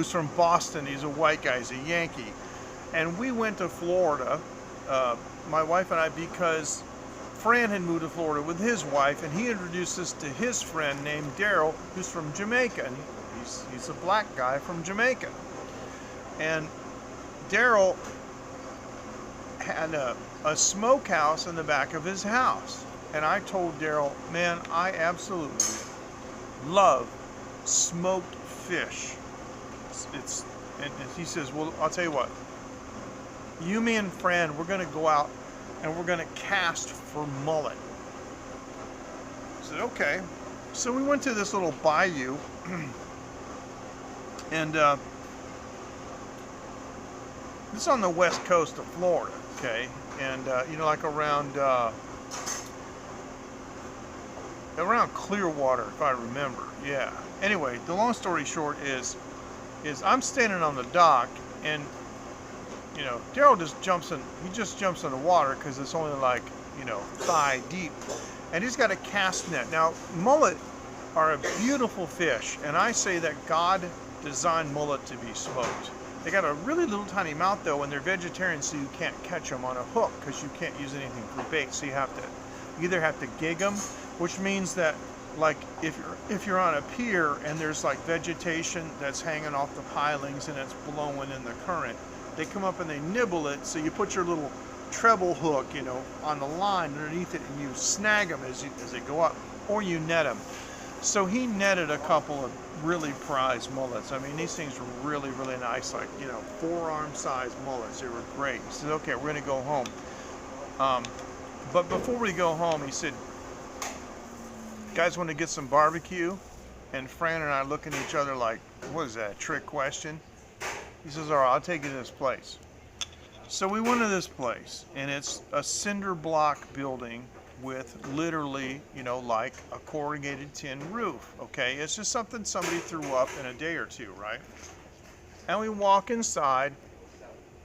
from Boston. He's a white guy. He's a Yankee. And we went to Florida, my wife and I, because Fran had moved to Florida with his wife, and he introduced us to his friend named Daryl, who's from Jamaica. And he's a black guy from Jamaica. And Daryl had a smokehouse in the back of his house. And I told Daryl, man, I absolutely love smoked fish. And he says, well, I'll tell you what. You, me, and Fran, we're going to go out and we're going to cast for mullet. I said, okay. So we went to this little bayou, and it's on the west coast of Florida, okay? And, like around Clearwater, if I remember, yeah. Anyway, the long story short is I'm standing on the dock, and Daryl just jumps in the water because it's only like, thigh deep. And he's got a cast net. Now, mullet are a beautiful fish, and I say that God designed mullet to be smoked. They got a really little tiny mouth though, and they're vegetarian, so you can't catch them on a hook because you can't use anything for bait. So you either have to gig them, which means that, like, if you're on a pier and there's like vegetation that's hanging off the pilings and it's blowing in the current, they come up and they nibble it, so you put your little treble hook, on the line underneath it, and you snag them as they go up, or you net them. So he netted a couple of really prized mullets. I mean, these things were really, really nice, like, forearm-sized mullets. They were great. He said, okay, we're going to go home. But before we go home, he said, guys want to get some barbecue? And Fran and I looking at each other like, what is that, a trick question? He says, all right, I'll take you to this place. So we went to this place, and it's a cinder block building with literally, like a corrugated tin roof, okay? It's just something somebody threw up in a day or two, right? And we walk inside,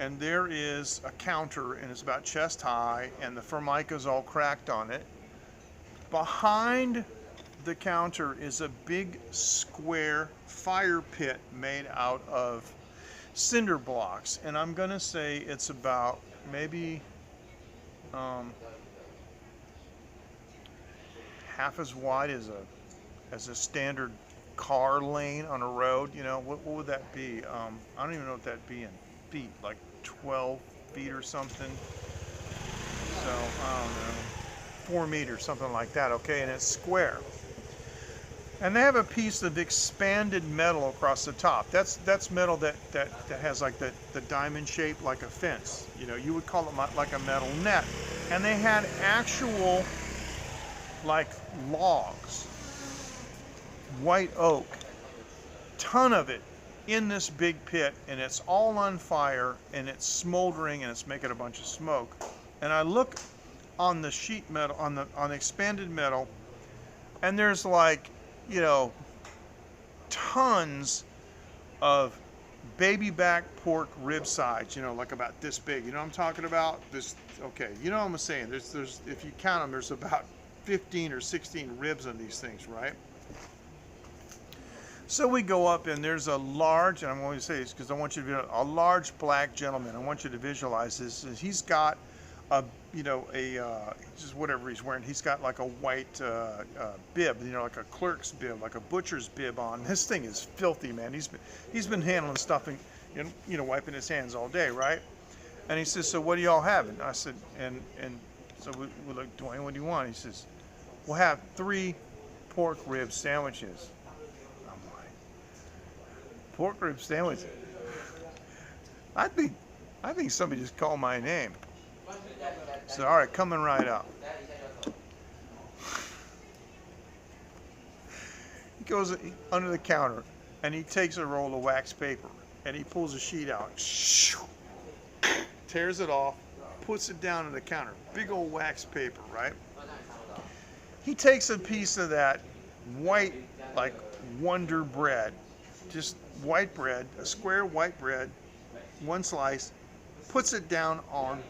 and there is a counter, and it's about chest high, and the Formica's all cracked on it. Behind the counter is a big square fire pit made out of cinder blocks, and I'm gonna say it's about maybe half as wide as a standard car lane on a road. You know, what would that be? I don't even know what that'd be in feet, like 12 feet or something. So I don't know, 4 meters, something like that. Okay, and it's square. And they have a piece of expanded metal across the top. That's metal that has like the diamond shape, like a fence. You know, you would call it like a metal net. And they had actual like logs, white oak, ton of it in this big pit, and it's all on fire, and it's smoldering, and it's making a bunch of smoke. And I look on the sheet metal, on expanded metal, and there's like, you know, tons of baby back pork rib sides, you know, like about this big. You know what I'm talking about? This, okay, you know what I'm saying? There's if you count them, there's about 15 or 16 ribs on these things, right? So we go up, and there's a large, and I'm going to say this because I want you to a large black gentleman. I want you to visualize this. He's got a, you know, just whatever he's wearing. He's got like a white bib, you know, like a clerk's bib, like a butcher's bib on. This thing is filthy, man. He's been handling stuff and, you know, wiping his hands all day, right? And he says, so what do y'all have? And I said, and so we look, Dwayne, what do you want? He says, we'll have 3 pork rib sandwiches. I'm like, pork rib sandwiches? I think somebody just called my name. So, all right, coming right up. He goes under the counter, and he takes a roll of wax paper, and he pulls a sheet out, tears it off, puts it down on the counter. Big old wax paper, right? He takes a piece of that white, like Wonder bread, just white bread, a square white bread, 1 slice, puts it down on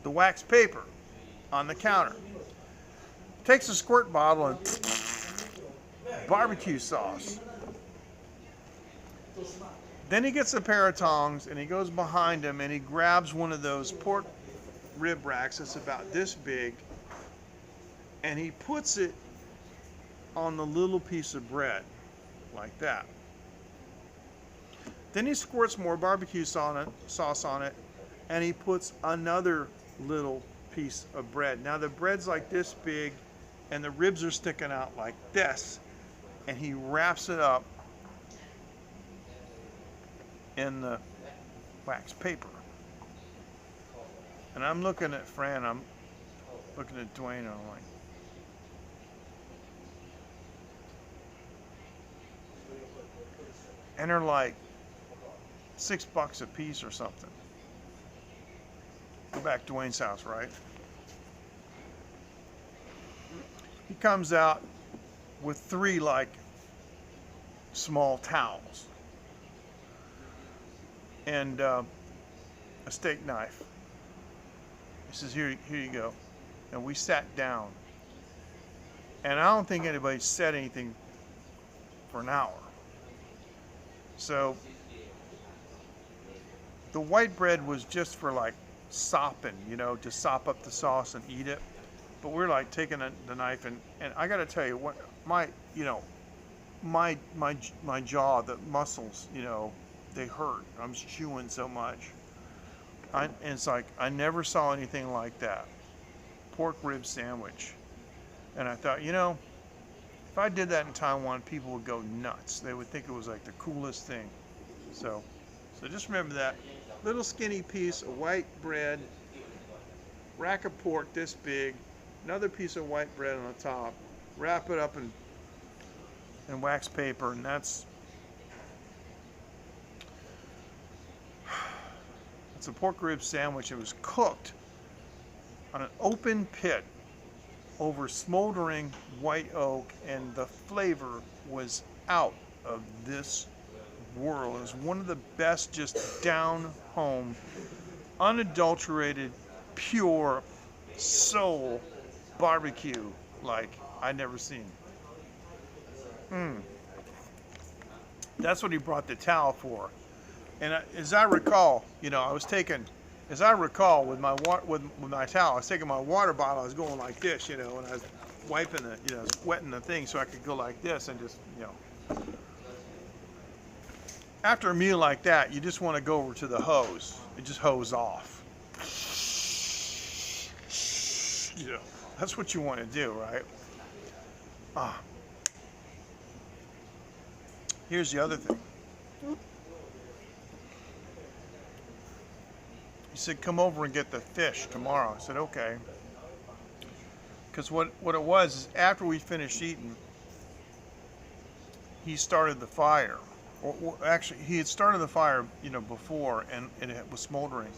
the wax paper on the counter. Takes a squirt bottle and barbecue sauce. Then he gets a pair of tongs, and he goes behind him, and he grabs one of those pork rib racks that's about this big, and he puts it on the little piece of bread like that. Then he squirts more barbecue sauce on it, and he puts another little piece of bread. Now the bread's like this big, and the ribs are sticking out like this, and he wraps it up in the wax paper. And I'm looking at Fran, I'm looking at Dwayne, and I'm like, and they're like $6 a piece or something. Go back to Dwayne's house, right? He comes out with 3 like small towels and a steak knife. He says, here you go. And we sat down, and I don't think anybody said anything for an hour. So the white bread was just for like sopping, you know, to sop up the sauce and eat it. But we're like taking the knife, and I got to tell you what, my jaw, the muscles, you know, they hurt. I'm chewing so much. And it's like, I never saw anything like that. Pork rib sandwich. And I thought, you know, if I did that in Taiwan, people would go nuts. They would think it was like the coolest thing. So just remember that. Little skinny piece of white bread, rack of pork this big, another piece of white bread on the top, wrap it up in wax paper, and that's it's a pork rib sandwich. It was cooked on an open pit over smoldering white oak, and the flavor was out of this world. It was one of the best, just down home, unadulterated, pure soul barbecue like I'd never seen. That's what he brought the towel for. And as I recall, I was taking, as I recall, with my with my towel, I was taking my water bottle. I was going like this, and I was wiping the, wetting the thing so I could go like this and just, After a meal like that, you just want to go over to the hose and just hose off. That's what you want to do, right? Here's the other thing. He said, come over and get the fish tomorrow. I said, okay. Because what it was is after we finished eating, he started the fire. Or actually, he had started the fire, before, and it was smoldering.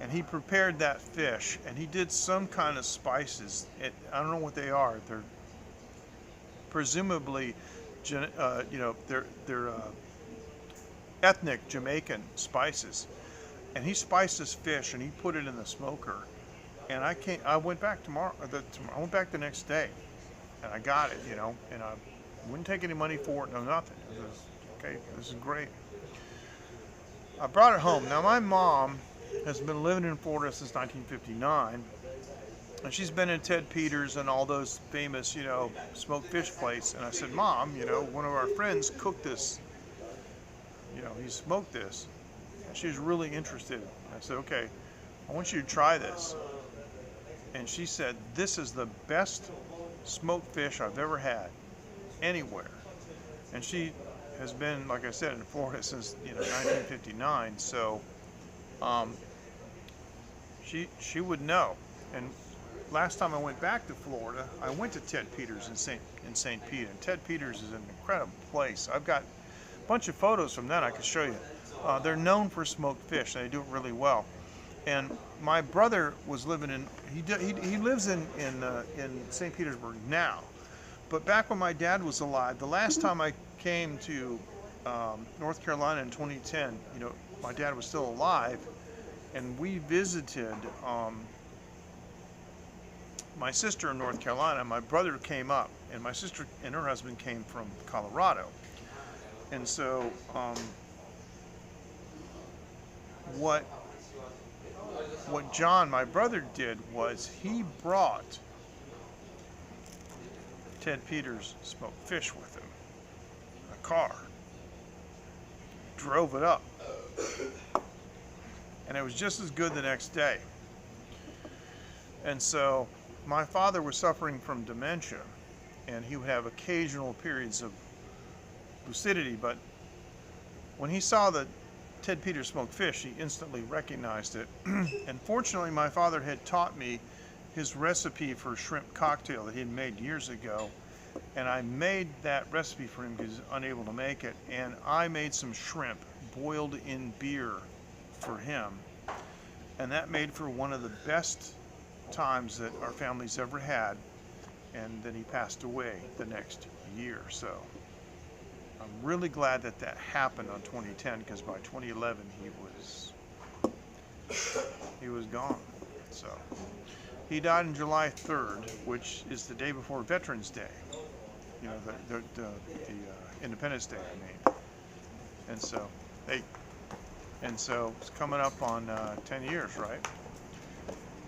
And he prepared that fish, and he did some kind of spices. I don't know what they are. They're presumably, they're ethnic Jamaican spices. And he spiced this fish, and he put it in the smoker. And I went back I went back the next day, and I got it, and I wouldn't take any money for it, no nothing. It was, okay, this is great. I brought it home. Now, my mom has been living in Florida since 1959, and she's been in Ted Peters and all those famous, smoked fish places. And I said, Mom, one of our friends cooked this, he smoked this. And she was really interested. I said, okay, I want you to try this. And she said, this is the best smoked fish I've ever had anywhere. And she has been, like I said, in Florida since 1959. So she would know. And last time I went back to Florida, I went to Ted Peters in St. Pete. And Ted Peters is an incredible place. I've got a bunch of photos from that I could show you. They're known for smoked fish. They do it really well. And my brother was living in, he lives in St. Petersburg now. But back when my dad was alive, the last time I came to North Carolina in 2010, my dad was still alive, and we visited my sister in North Carolina. My brother came up, and my sister and her husband came from Colorado. And so what John, my brother, did was he brought Ted Peters smoked fish with him in a car, drove it up, and it was just as good the next day. And so my father was suffering from dementia, and he would have occasional periods of lucidity, but when he saw the Ted Peters smoked fish, he instantly recognized it. And fortunately, my father had taught me his recipe for shrimp cocktail that he had made years ago, and I made that recipe for him because he was unable to make it. And I made some shrimp boiled in beer for him, and that made for one of the best times that our family's ever had. And then he passed away the next year. So I'm really glad that happened on 2010, because by 2011 he was gone. So he died on July 3rd, which is the day before Veterans Day. The Independence Day, I mean. And so it's coming up on 10 years, right?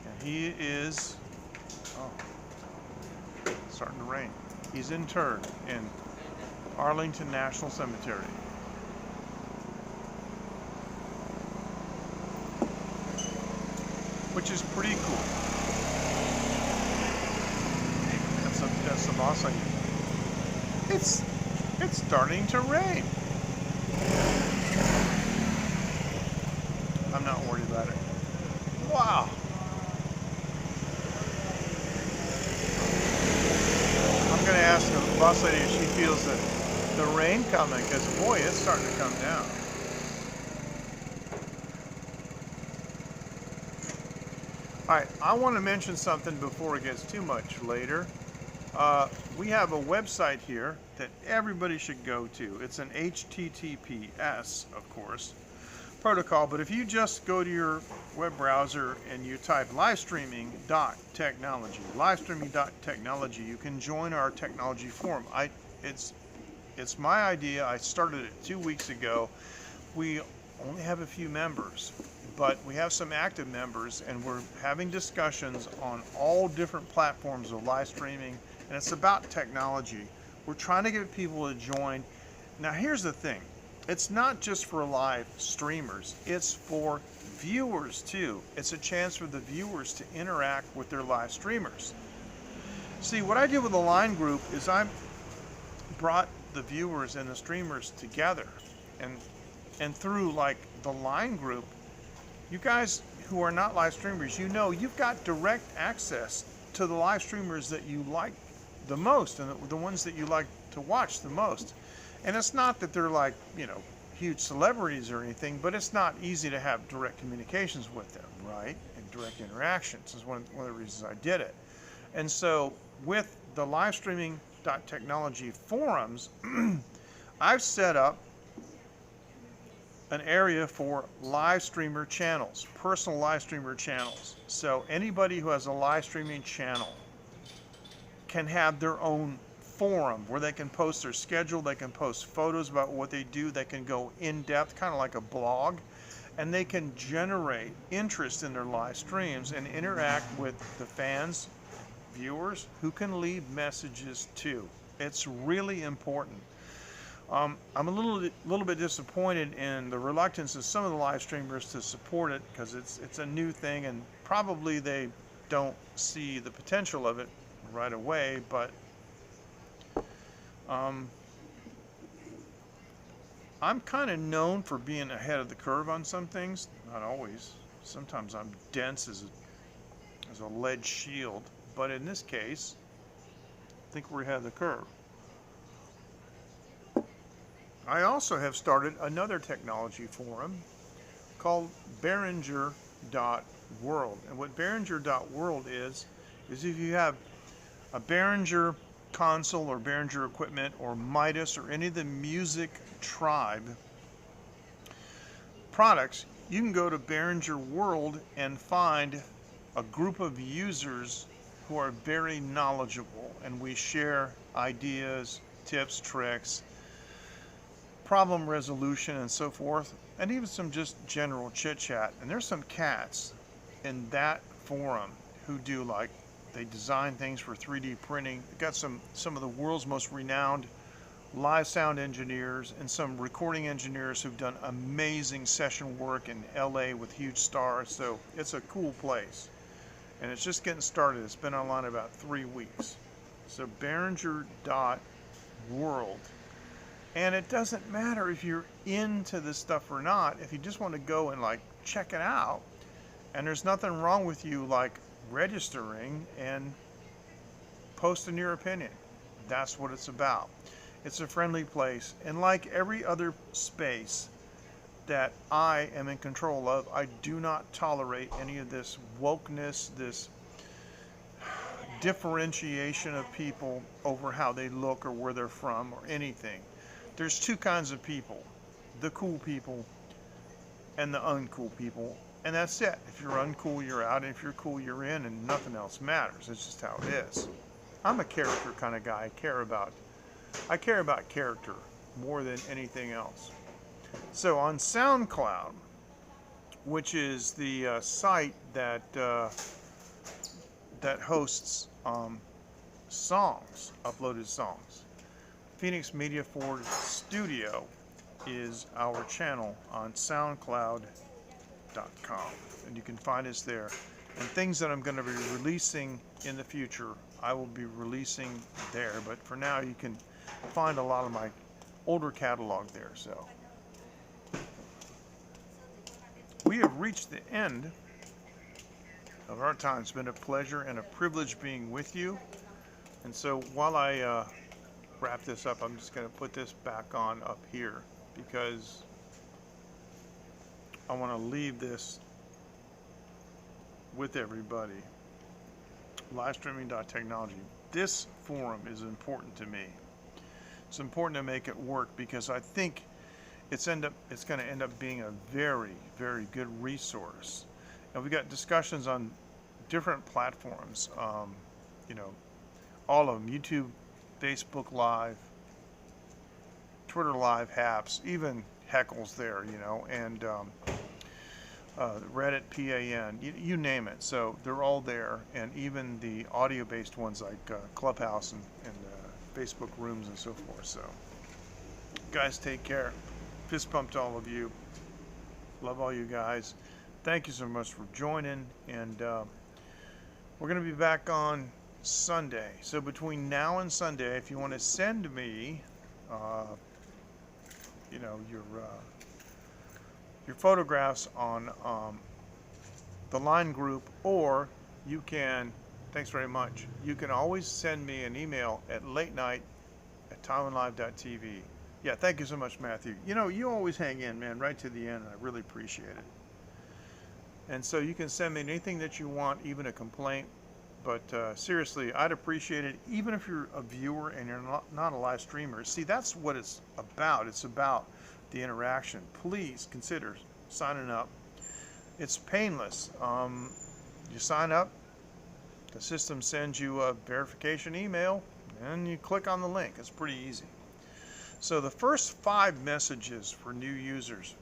And he is, it's starting to rain. He's interred in Arlington National Cemetery. Which is pretty cool. That's some awesome. It's starting to rain. I'm not worried about it. Wow. I'm going to ask the boss lady if she feels the rain coming, because boy, it's starting to come down. Alright, I want to mention something before it gets too much later. We have a website here, that everybody should go to. It's an HTTPS, of course, protocol, but if you just go to your web browser and you type livestreaming.technology, you can join our technology forum. It's my idea. I started it 2 weeks ago. We only have a few members, but we have some active members, and we're having discussions on all different platforms of live streaming, and it's about technology. We're trying to get people to join. Now here's the thing. It's not just for live streamers, it's for viewers too. It's a chance for the viewers to interact with their live streamers. See, what I did with the Line group is I brought the viewers and the streamers together, and through like the Line group, you guys who are not live streamers, you know you've got direct access to the live streamers that you like the most and the ones that you like to watch the most. And it's not that they're like, you know, huge celebrities or anything, but it's not easy to have direct communications with them, right? And direct interactions is one of the reasons I did it. And so with the livestreaming.technology forums, I've set up an area for live streamer channels, personal live streamer channels. So anybody who has a live streaming channel can have their own forum where they can post their schedule, they can post photos about what they do, they can go in depth, kind of like a blog, and they can generate interest in their live streams and interact with the fans, viewers, who can leave messages too. It's really important. I'm a little bit disappointed in the reluctance of some of the live streamers to support it, because it's a new thing and probably they don't see the potential of it right away, but I'm kind of known for being ahead of the curve on some things. Not always. Sometimes I'm dense as a lead shield, but in this case, I think we're ahead of the curve. I also have started another technology forum called Behringer.world. And what Behringer.world is if you have a Behringer console or Behringer equipment or Midas or any of the music tribe products, you can go to Behringer World and find a group of users who are very knowledgeable, and we share ideas, tips, tricks, problem resolution, and so forth, and even some just general chit chat. And there's some cats in that forum who do, like, they design things for 3D printing. They've got some of the world's most renowned live sound engineers and some recording engineers who've done amazing session work in LA with huge stars. So it's a cool place, and it's just getting started. It's been online about 3 weeks. So Behringer.world. And it doesn't matter if you're into this stuff or not. If you just want to go and like check it out, and there's nothing wrong with you like registering and posting your opinion. That's what it's about. It's a friendly place, and like every other space that I am in control of, I do not tolerate any of this wokeness, this differentiation of people over how they look or where they're from or anything. There's two kinds of people: the cool people and the uncool people, and that's it. If you're uncool, you're out, and if you're cool, you're in, and nothing else matters. It's just how it is. I'm a character kind of guy. I care about character more than anything else. So on SoundCloud, which is the site that hosts songs, uploaded songs, Phoenix Media Ford Studio is our channel on SoundCloud.com, and you can find us there. And things that I'm going to be releasing in the future, I will be releasing there. But for now, you can find a lot of my older catalog there. So we have reached the end of our time. It's been a pleasure and a privilege being with you. And so while I wrap this up, I'm just going to put this back on up here, because I want to leave this with everybody. Livestreaming.technology. This forum is important to me. It's important to make it work because I think it's going to end up being a very, very good resource. And we got discussions on different platforms, you know, all of them: YouTube, Facebook Live, Twitter Live, Haps, even Heckles there, you know, and Reddit, PAN, you name it. So they're all there, and even the audio-based ones like Clubhouse and Facebook rooms and so forth. So, guys, take care. Fist bump to all of you. Love all you guys. Thank you so much for joining, and we're going to be back on Sunday. So between now and Sunday, if you want to send me, you know, your photographs on the line group, or you can, thanks very much, you can always send me an email at latenight@taiwanlive.tv. Yeah, thank you so much, Matthew. You know, you always hang in, man, right to the end, and I really appreciate it. And so you can send me anything that you want, even a complaint. But seriously, I'd appreciate it, even if you're a viewer and you're not a live streamer. See, that's what it's about. It's about the interaction. Please consider signing up. It's painless. You sign up, the system sends you a verification email, and you click on the link. It's pretty easy. So the first 5 messages for new users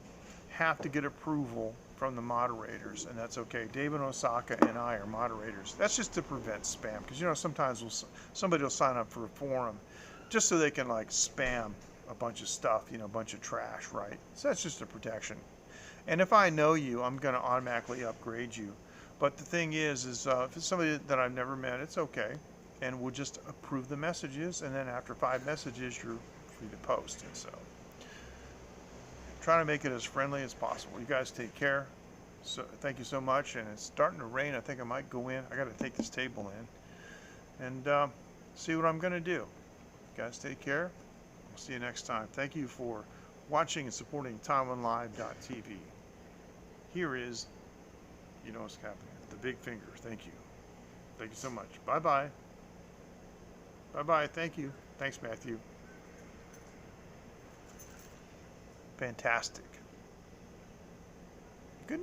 have to get approval from the moderators, and that's okay. David Osaka and I are moderators. That's just to prevent spam, because you know sometimes somebody will sign up for a forum just so they can like spam a bunch of stuff, you know, a bunch of trash, right? So that's just a protection. And if I know you, I'm going to automatically upgrade you. But the thing is if it's somebody that I've never met, it's okay, and we'll just approve the messages, and then after 5 messages, you're free to post. And so, trying to make it as friendly as possible. You guys take care. So thank you so much. And it's starting to rain. I think I might go in. I got to take this table in and see what I'm going to do. You guys take care. We'll see you next time. Thank you for watching and supporting TaiwanLive.tv. Here is, you know what's happening, the big finger. Thank you. Thank you so much. Bye-bye. Bye-bye. Thank you. Thanks, Matthew. Fantastic.